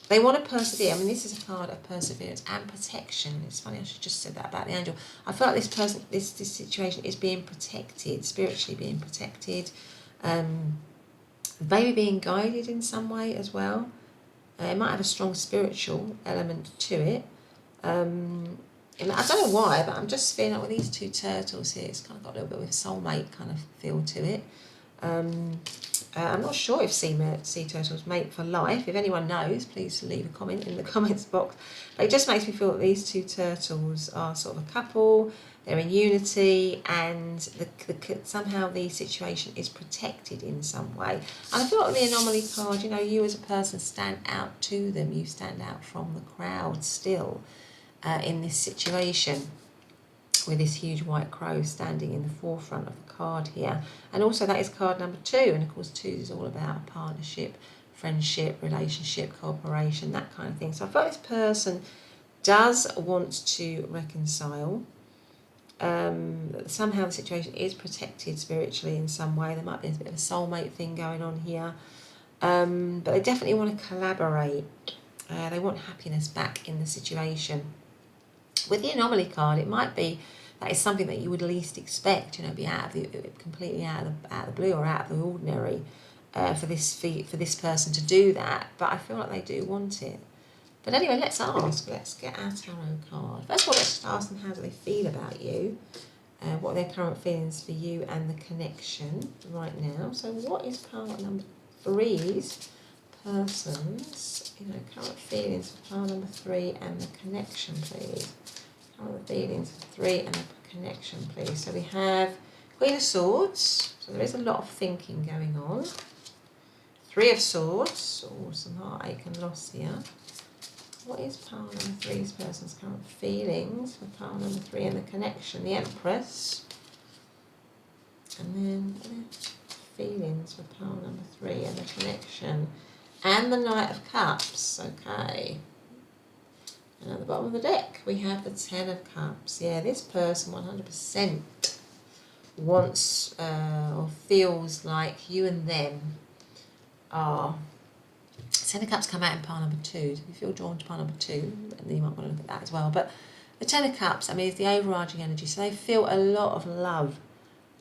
They want to persevere. I mean, this is a card of perseverance and protection. It's funny, I should just said that about the angel. I feel like this person, this situation is being protected, spiritually being protected. Maybe being guided in some way as well. It might have a strong spiritual element to it. And I don't know why, but I'm just feeling like with these 2 turtles here, it's kind of got a little bit of a soulmate kind of feel to it. I'm not sure if sea turtles mate for life. If anyone knows, please leave a comment in the comments box. But it just makes me feel that these 2 turtles are sort of a couple. They're in unity, and somehow the situation is protected in some way. And I feel like the anomaly card, you know, you as a person stand out to them. You stand out from the crowd still in this situation, with this huge white crow standing in the forefront of the card here. And also that is card number 2. And of course 2 is all about partnership, friendship, relationship, cooperation, that kind of thing. So I feel like this person does want to reconcile. Somehow the situation is protected spiritually in some way. There might be a bit of a soulmate thing going on here. But they definitely want to collaborate. They want happiness back in the situation. With the anomaly card, it might be that is something that you would least expect, you know, be completely out of the blue or out of the ordinary for this person to do that. But I feel like they do want it. But anyway, let's ask. Let's get our tarot card. First of all, let's just ask them how do they feel about you. What are their current feelings for you and the connection right now. So what is card number 3's person's, you know, current feelings for card number 3 and the connection, please. Current feelings for 3 and the connection, please. So we have Queen of Swords. So there is a lot of thinking going on. 3 of Swords. Oh, some heartache and loss here. What is pile number 3's person's current feelings for pile number 3 and the connection? The Empress. And then feelings for pile number 3 and the connection. And the Knight of Cups. Okay. And at the bottom of the deck, we have the Ten of Cups. Yeah, this person 100% wants or feels like you and them are... Ten of Cups come out in pile number 2. So if you feel drawn to pile number 2, then you might want to look at that as well. But the Ten of Cups, I mean, is the overarching energy. So they feel a lot of love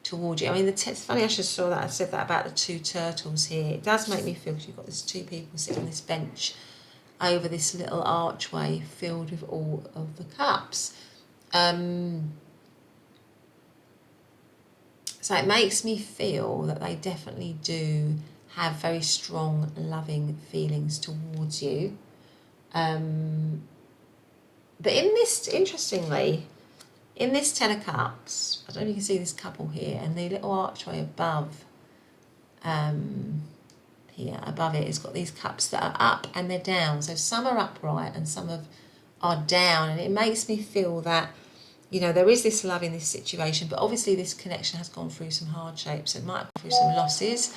towards you. I mean, it's funny I just saw that. I said that about the 2 turtles here. It does make me feel, because you've got these 2 people sitting on this bench over this little archway filled with all of the cups. So it makes me feel that they definitely do have very strong, loving feelings towards you. But in this, interestingly, in this Ten of Cups, I don't know if you can see this couple here, and the little archway above, here above it, it's got these cups that are up and they're down. So some are upright and some are down, and it makes me feel that, you know, there is this love in this situation, but obviously this connection has gone through some hardships. It might have gone through some losses.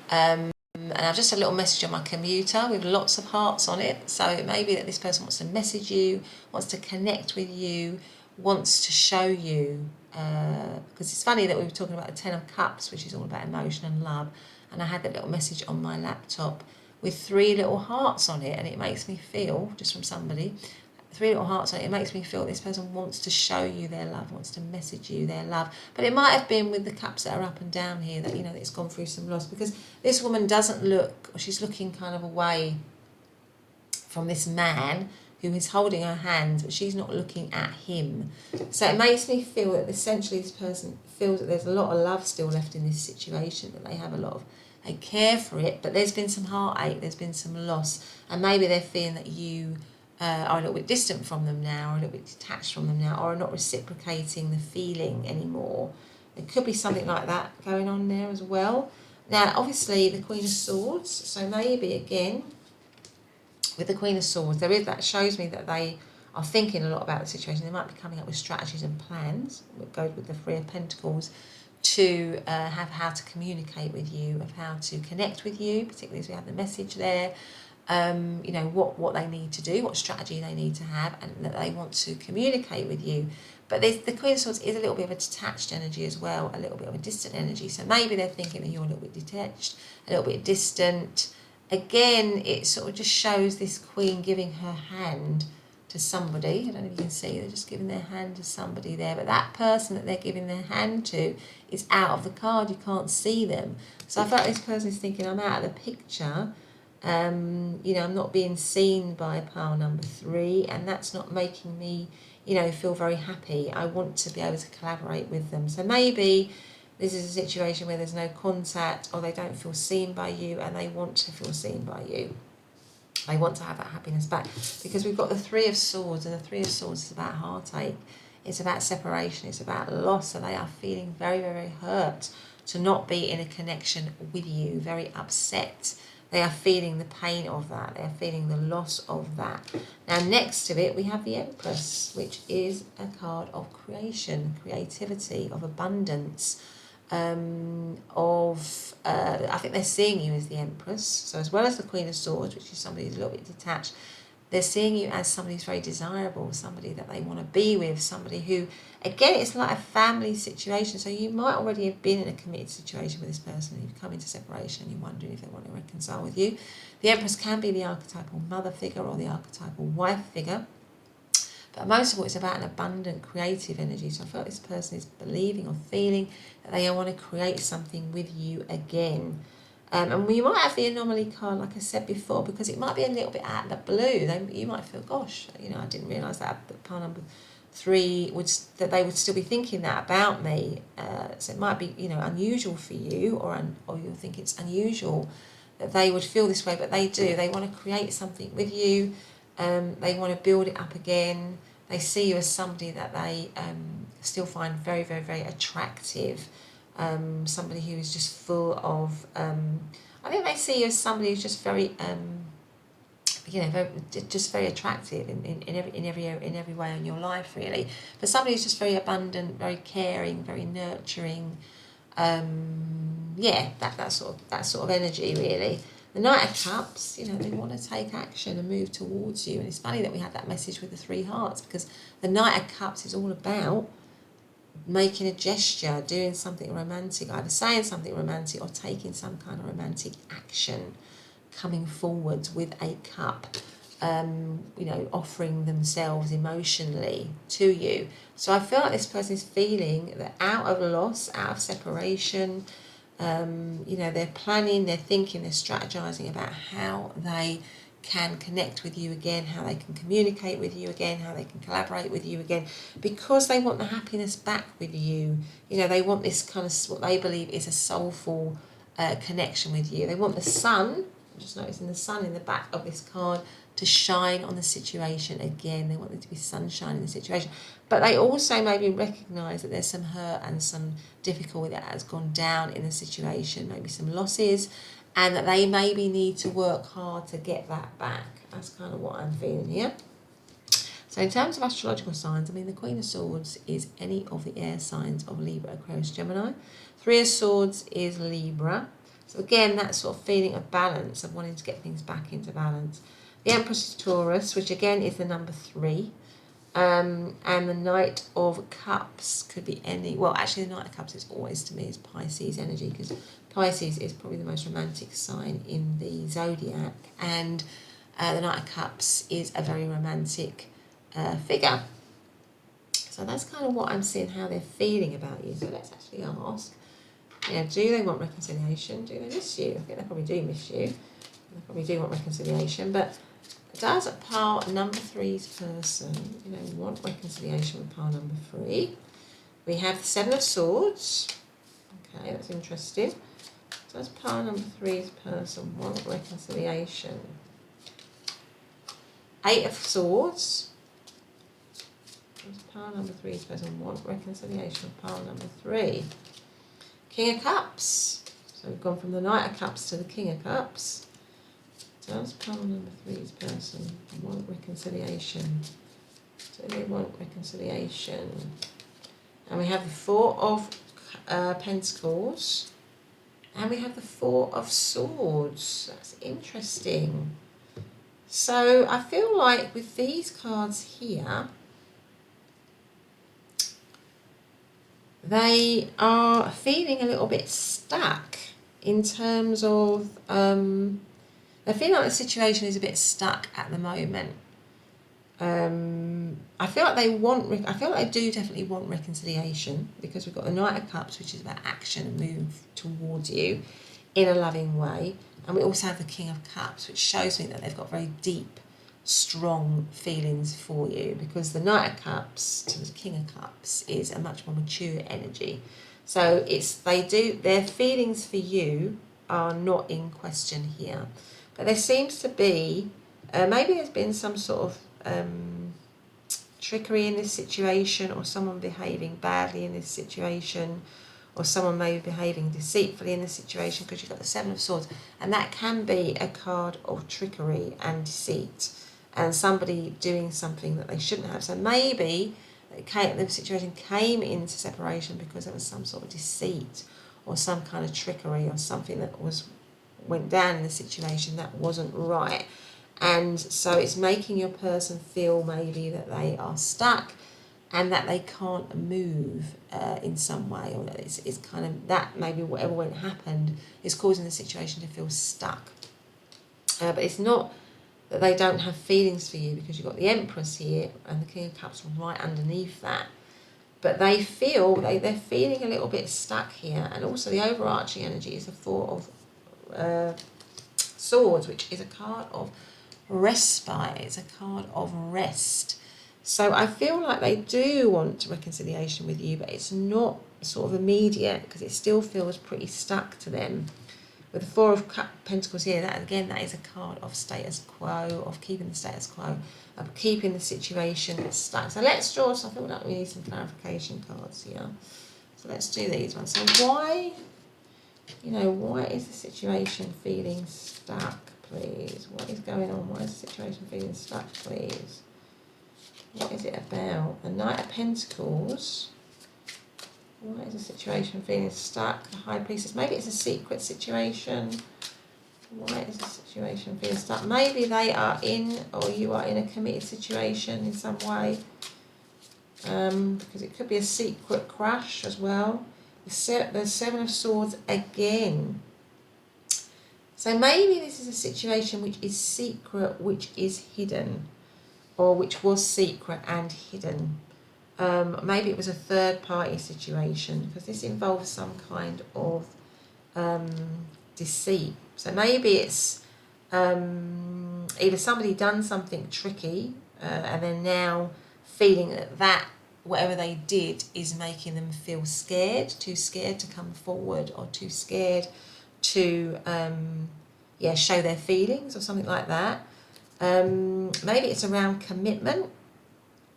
And I've just had a little message on my commuter with lots of hearts on it. So it may be that this person wants to message you, wants to connect with you, wants to show you. Because it's funny that we were talking about the Ten of Cups, which is all about emotion and love. And I had that little message on my laptop with 3 little hearts on it. And it makes me feel, just from somebody, 3 little hearts on it, it makes me feel this person wants to show you their love, wants to message you their love. But it might have been with the cups that are up and down here that, you know, it's gone through some loss, because this woman doesn't look, or she's looking kind of away from this man who is holding her hand, but she's not looking at him. So it makes me feel that essentially this person feels that there's a lot of love still left in this situation, that they have a lot of, they care for it, but there's been some heartache, there's been some loss, and maybe they're feeling that you are a little bit distant from them now, or a little bit detached from them now, or are not reciprocating the feeling anymore. There could be something like that going on there as well. Now, obviously, the Queen of Swords, so maybe, again, with the Queen of Swords, there is, that shows me that they are thinking a lot about the situation. They might be coming up with strategies and plans, which goes with the Three of Pentacles, to have how to communicate with you, of how to connect with you, particularly as we have the message there. You know, what they need to do, what strategy they need to have, and that they want to communicate with you. But the Queen of Swords is a little bit of a detached energy as well, a little bit of a distant energy. So maybe they're thinking that you're a little bit detached, a little bit distant. Again, it sort of just shows this Queen giving her hand to somebody. I don't know if you can see, they're just giving their hand to somebody there. But that person that they're giving their hand to is out of the card. You can't see them. So I feel like this person is thinking, I'm out of the picture. You know, I'm not being seen by pile number 3, and that's not making me, you know, feel very happy. I want to be able to collaborate with them. So maybe this is a situation where there's no contact, or they don't feel seen by you, and they want to feel seen by you. They want to have that happiness back, because we've got the Three of Swords, and the Three of Swords is about heartache. It's about separation. It's about loss. So they are feeling very, very hurt to not be in a connection with you, very upset. They are feeling the pain of that. They are feeling the loss of that. Now, next to it, we have the Empress, which is a card of creation, creativity, of abundance, I think they're seeing you as the Empress. So as well as the Queen of Swords, which is somebody who's a little bit detached, they're seeing you as somebody who's very desirable, somebody that they want to be with, somebody who, again, it's like a family situation. So you might already have been in a committed situation with this person, and you've come into separation and you're wondering if they want to reconcile with you. The Empress can be the archetypal mother figure or the archetypal wife figure. But most of all, it's about an abundant, creative energy. So I feel like this person is believing or feeling that they want to create something with you again. And we might have the anomaly card, like I said before, because it might be a little bit out of the blue. You might feel, gosh, you know, I didn't realise that pile number 3 that they would still be thinking that about me. So it might be, you know, unusual for you, or you'll think it's unusual that they would feel this way, but they do. They want to create something with you. They want to build it up again. They see you as somebody that they still find very, very, very attractive. Somebody who is just full of, I think they see you as somebody who's just very, you know, just very attractive in every way in your life, really. But somebody who's just very abundant, very caring, very nurturing. Yeah, that sort of energy, really. The Knight of Cups, you know, they want to take action and move towards you. And it's funny that we had that message with the 3 hearts, because the Knight of Cups is all about making a gesture, doing something romantic, either saying something romantic or taking some kind of romantic action, coming forwards with a cup, you know, offering themselves emotionally to you. So I feel like this person is feeling that out of loss, out of separation, you know, they're planning, they're thinking, they're strategizing about how they can connect with you again, how they can communicate with you again, how they can collaborate with you again, because they want the happiness back with you. You know, they want this kind of what they believe is a soulful connection with you. They want the sun, I'm just noticing the sun in the back of this card, to shine on the situation again. They want there to be sunshine in the situation. But they also maybe recognise that there's some hurt and some difficulty that has gone down in the situation, maybe some losses, and that they maybe need to work hard to get that back. That's kind of what I'm feeling here. So in terms of astrological signs, I mean, the Queen of Swords is any of the air signs of Libra, Aquarius, Gemini. 3 of Swords is Libra. So again, that sort of feeling of balance, of wanting to get things back into balance. The Empress is Taurus, which again is the number 3. And the Knight of Cups could be any... Well, actually, the Knight of Cups is always, to me, is Pisces energy, because Pisces is probably the most romantic sign in the zodiac. And the Knight of Cups is a very romantic figure. So that's kind of what I'm seeing, how they're feeling about you. So let's actually ask, you know, do they want reconciliation? Do they miss you? I think they probably do miss you. They probably do want reconciliation, but does pile number 3's person, you know, want reconciliation with pile number 3? We have the 7 of Swords. Okay, that's interesting. Does pile number 3's person want reconciliation? 8 of Swords. Does pile number 3's person want reconciliation with pile number 3? King of Cups. So we've gone from the Knight of Cups to the King of Cups. Does pile number 3's person want reconciliation? Do they want reconciliation? And we have the 4 of Pentacles. And we have the 4 of Swords. That's interesting. So I feel like with these cards here, they are feeling a little bit stuck in terms of... I feel like the situation is a bit stuck at the moment. I feel like they do definitely want reconciliation, because we've got the Knight of Cups, which is about action and move towards you in a loving way. And we also have the King of Cups, which shows me that they've got very deep, strong feelings for you, because the Knight of Cups to the King of Cups is a much more mature energy. So their feelings for you are not in question here. But there seems to be, maybe there's been some sort of trickery in this situation, or someone behaving badly in this situation, or someone maybe behaving deceitfully in this situation, because you've got the 7 of Swords. And that can be a card of trickery and deceit, and somebody doing something that they shouldn't have. So maybe the situation came into separation because there was some sort of deceit, or some kind of trickery, or something that went down in the situation that wasn't right. And so it's making your person feel maybe that they are stuck, and that they can't move in some way, or that it's kind of that maybe whatever happened is causing the situation to feel stuck. But it's not that they don't have feelings for you, because you've got the Empress here and the King of Cups right underneath that. But they feel, they're feeling a little bit stuck here. And also the overarching energy is the 4 of Swords, which is a card of respite. It's a card of rest. So I feel like they do want reconciliation with you, but it's not sort of immediate, because it still feels pretty stuck to them. With the 4 of Pentacles here, that is a card of status quo, of keeping the status quo, of keeping the situation stuck. So let's draw. So I feel like we need some clarification cards here. So let's do these ones. So why is the situation feeling stuck, please? What is going on? Why is the situation feeling stuck, please? What is it about? The Knight of Pentacles. Why is the situation feeling stuck? The High Priestess. Maybe it's a secret situation. Why is the situation feeling stuck? Maybe they are in, or you are in a committed situation in some way. Because it could be a secret crush as well. The Seven of Swords again. So maybe this is a situation which is secret, which is hidden, or which was secret and hidden. Maybe it was a third party situation, because this involves some kind of deceit. So maybe it's either somebody done something tricky and they're now feeling that whatever they did is making them feel scared, too scared to come forward, or too scared to show their feelings or something like that. Maybe it's around commitment.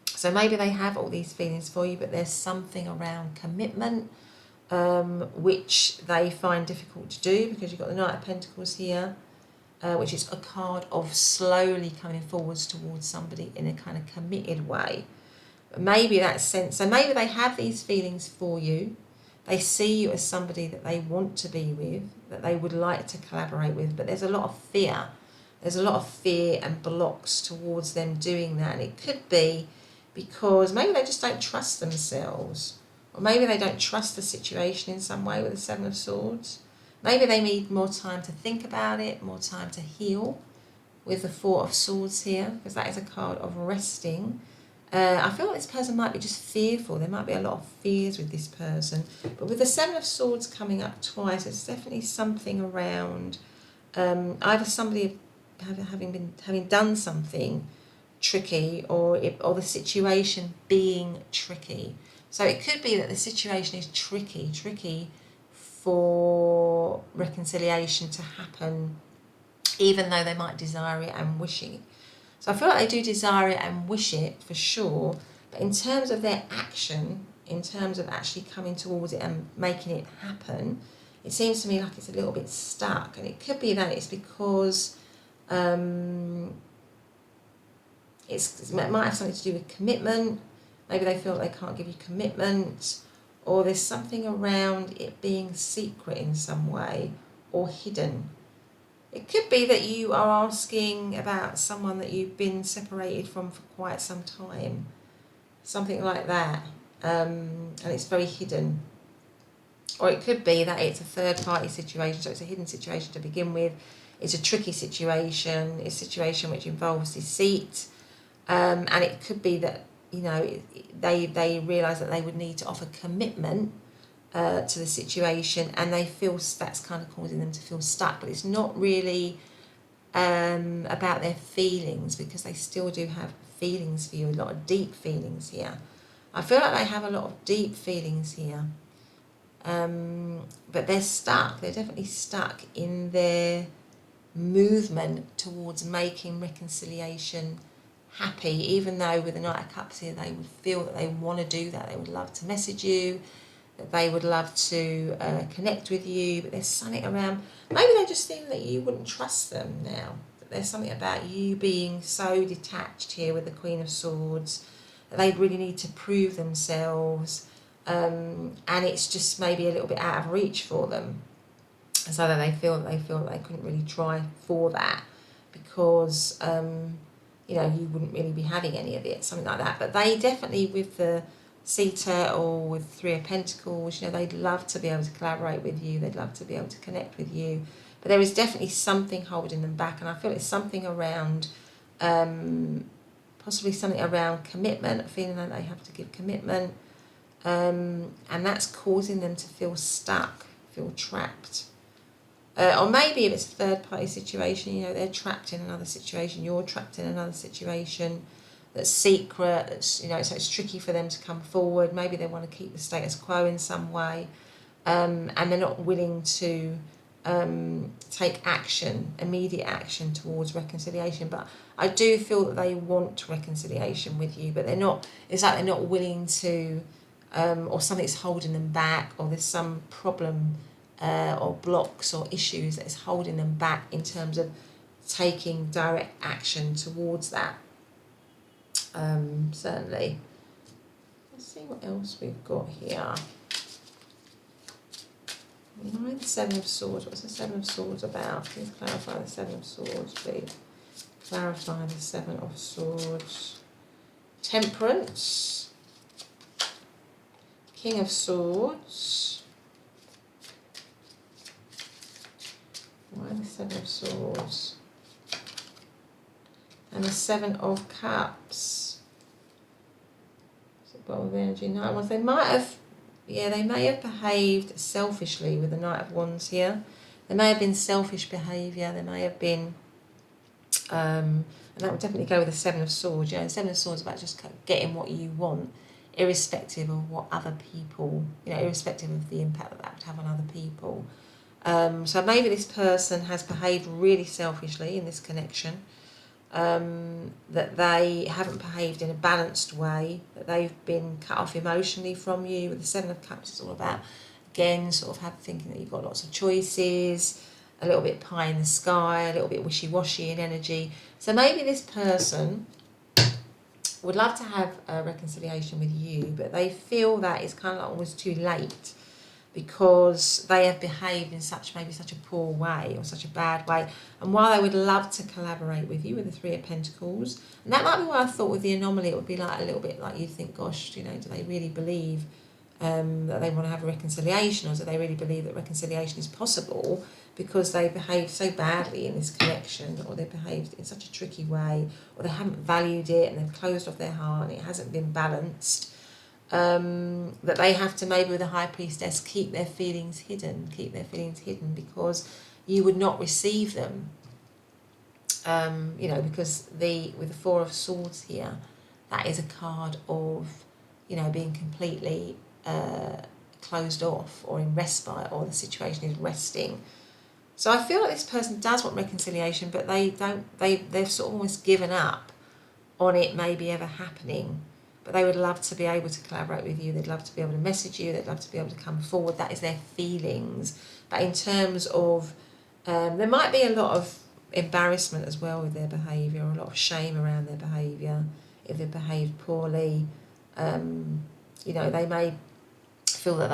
So maybe they have all these feelings for you, but there's something around commitment which they find difficult to do, because you've got the Knight of Pentacles here, which is a card of slowly coming forwards towards somebody in a kind of committed way. But maybe that sense, so maybe they have these feelings for you. They see you as somebody that they want to be with, that they would like to collaborate with, but there's a lot of fear. There's a lot of fear and blocks towards them doing that. And it could be because maybe they just don't trust themselves. Or maybe they don't trust the situation in some way with the Seven of Swords. Maybe they need more time to think about it, more time to heal with the Four of Swords here, because that is a card of resting. I feel like this person might be just fearful. There might be a lot of fears with this person. But with the Seven of Swords coming up twice, it's definitely something around either somebody having done something tricky, or the situation being tricky. So it could be that the situation is tricky for reconciliation to happen, even though they might desire it and wish it. So I feel like they do desire it and wish it for sure, but in terms of their action, in terms of actually coming towards it and making it happen, it seems to me like it's a little bit stuck. And it could be that it's because it might have something to do with commitment. Maybe they feel they can't give you commitment, or there's something around it being secret in some way or hidden. It could be that you are asking about someone that you've been separated from for quite some time, something like that, and it's very hidden. Or it could be that it's a third party situation, so it's a hidden situation to begin with. It's a tricky situation, it's a situation which involves deceit, and it could be that, you know, they realise that they would need to offer commitment to the situation, and they feel that's kind of causing them to feel stuck. But it's not really about their feelings, because they still do have feelings for you, a lot of deep feelings here. I feel like they have a lot of deep feelings here, but they're stuck. They're definitely stuck in their movement towards making reconciliation happy, even though with the Knight of Cups here they would feel that they want to do that. They would love to message you, that they would love to connect with you, but there's something around, maybe they just think that you wouldn't trust them now, that there's something about you being so detached here with the Queen of Swords, that they really need to prove themselves, and it's just maybe a little bit out of reach for them, so that they feel that they couldn't really try for that, because you know, you wouldn't really be having any of it, something like that. But they definitely, with the Sea Turtle, with Three of Pentacles, you know, they'd love to be able to collaborate with you, they'd love to be able to connect with you, but there is definitely something holding them back. And I feel it's something around possibly something around commitment, feeling like they have to give commitment, and that's causing them to feel stuck, feel trapped. Or maybe if it's a third party situation, you know, they're trapped in another situation, you're trapped in another situation that's secret, that's, you know, so it's tricky for them to come forward. Maybe they want to keep the status quo in some way, and they're not willing to take action, immediate action towards reconciliation. But I do feel that they want reconciliation with you, but they're not, it's like they're not willing to, or something's holding them back, or there's some problem or blocks or issues that is holding them back in terms of taking direct action towards that. Certainly. Let's see what else we've got here. Why the Seven of Swords? What's the Seven of Swords about? Please clarify the Seven of Swords, please. Clarify the Seven of Swords. Temperance. King of Swords. Why the Seven of Swords? And the Seven of Cups. It's a bottle of energy. Knight of Wands. They might have, yeah, they may have behaved selfishly with the Knight of Wands here. There may have been selfish behaviour. There may have been, and that would definitely go with the Seven of Swords. You know, the Seven of Swords is about just getting what you want, irrespective of what other people, you know, irrespective of the impact that that would have on other people. So maybe this person has behaved really selfishly in this connection. That they haven't behaved in a balanced way, that they've been cut off emotionally from you. With the Seven of Cups, it's all about, again, sort of thinking that you've got lots of choices, a little bit pie in the sky, a little bit wishy-washy in energy. So maybe this person would love to have a reconciliation with you, but they feel that it's kind of like almost too late, because they have behaved in maybe such a poor way or such a bad way. And while they would love to collaborate with you with the Three of Pentacles, and that might be why I thought with the anomaly it would be like a little bit like you'd think, gosh, you know, do they really believe that they want to have a reconciliation, or do they really believe that reconciliation is possible, because they behaved so badly in this connection, or they behaved in such a tricky way, or they haven't valued it and they've closed off their heart and it hasn't been balanced. That they have to, maybe with a High Priestess, keep their feelings hidden, because you would not receive them. You know, because with the Four of Swords here, that is a card of, you know, being completely closed off or in respite, or the situation is resting. So I feel like this person does want reconciliation, but they've sort of almost given up on it maybe ever happening. But they would love to be able to collaborate with you. They'd love to be able to message you. They'd love to be able to come forward. That is their feelings. But in terms of, there might be a lot of embarrassment as well with their behaviour, or a lot of shame around their behaviour if they've behaved poorly. You know, they may feel that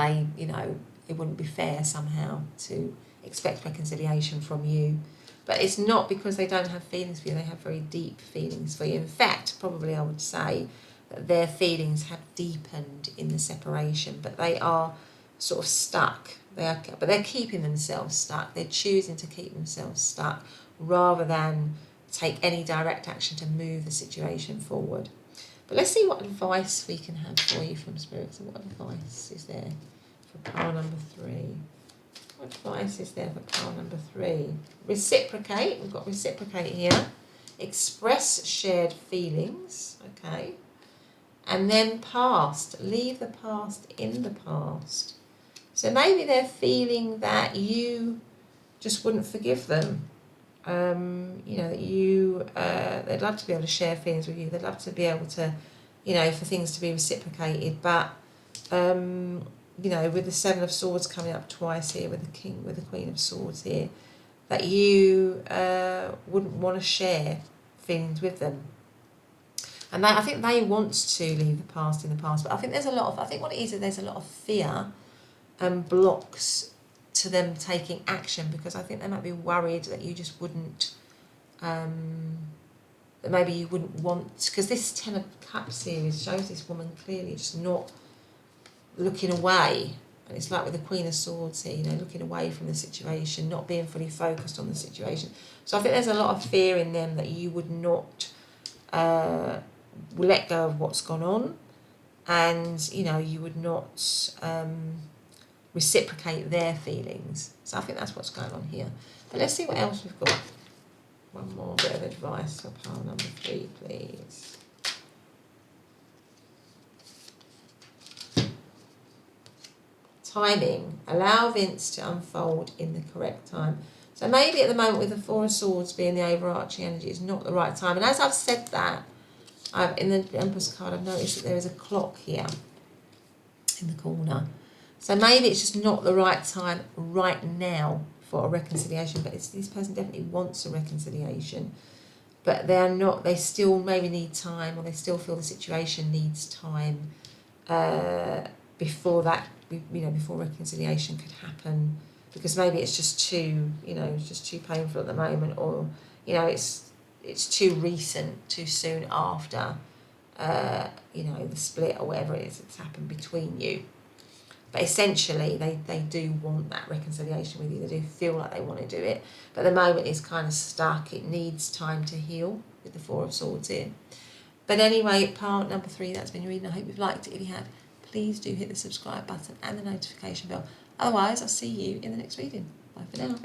it wouldn't be fair somehow to expect reconciliation from you. But it's not because they don't have feelings for you. They have very deep feelings for you. In fact, probably I would say that their feelings have deepened in the separation, but they are sort of stuck. But they're keeping themselves stuck. They're choosing to keep themselves stuck rather than take any direct action to move the situation forward. But let's see what advice we can have for you from Spirit. So what advice is there for pile number 3? What advice is there for pile number 3? Reciprocate. We've got reciprocate here. Express shared feelings. Okay. And then past, leave the past in the past. So maybe they're feeling that you just wouldn't forgive them. You know, that they'd love to be able to share feelings with you. They'd love to be able to, you know, for things to be reciprocated. But, you know, with the Seven of Swords coming up twice here, with the Queen of Swords here, that you wouldn't want to share feelings with them. And I think they want to leave the past in the past, but I think what it is there's a lot of fear and blocks to them taking action, because I think they might be worried that you just wouldn't, that maybe you wouldn't want, because this Ten of Cups here shows this woman clearly just not looking away. And it's like with the Queen of Swords here, you know, looking away from the situation, not being fully focused on the situation. So I think there's a lot of fear in them that you would not let go of what's gone on, and you know, you would not reciprocate their feelings. So I think that's what's going on here. But let's see what else we've got. One more bit of advice for pile number 3, please. Timing. Allow events to unfold in the correct time. So maybe at the moment, with the Four of Swords being the overarching energy, it's not the right time. And as I've said that, in the Empress card, I've noticed that there is a clock here in the corner. So maybe it's just not the right time right now for a reconciliation. But this person definitely wants a reconciliation. But they still maybe need time, or they still feel the situation needs time before reconciliation could happen. because maybe it's just too, it's just too painful at the moment, or, it's too recent, too soon after, the split or whatever it is that's happened between you. But essentially, they do want that reconciliation with you. They do feel like they want to do it. But the moment is kind of stuck. It needs time to heal with the Four of Swords here. But anyway, part number 3, that's been your reading. I hope you've liked it. If you have, please do hit the subscribe button and the notification bell. Otherwise, I'll see you in the next reading. Bye for now.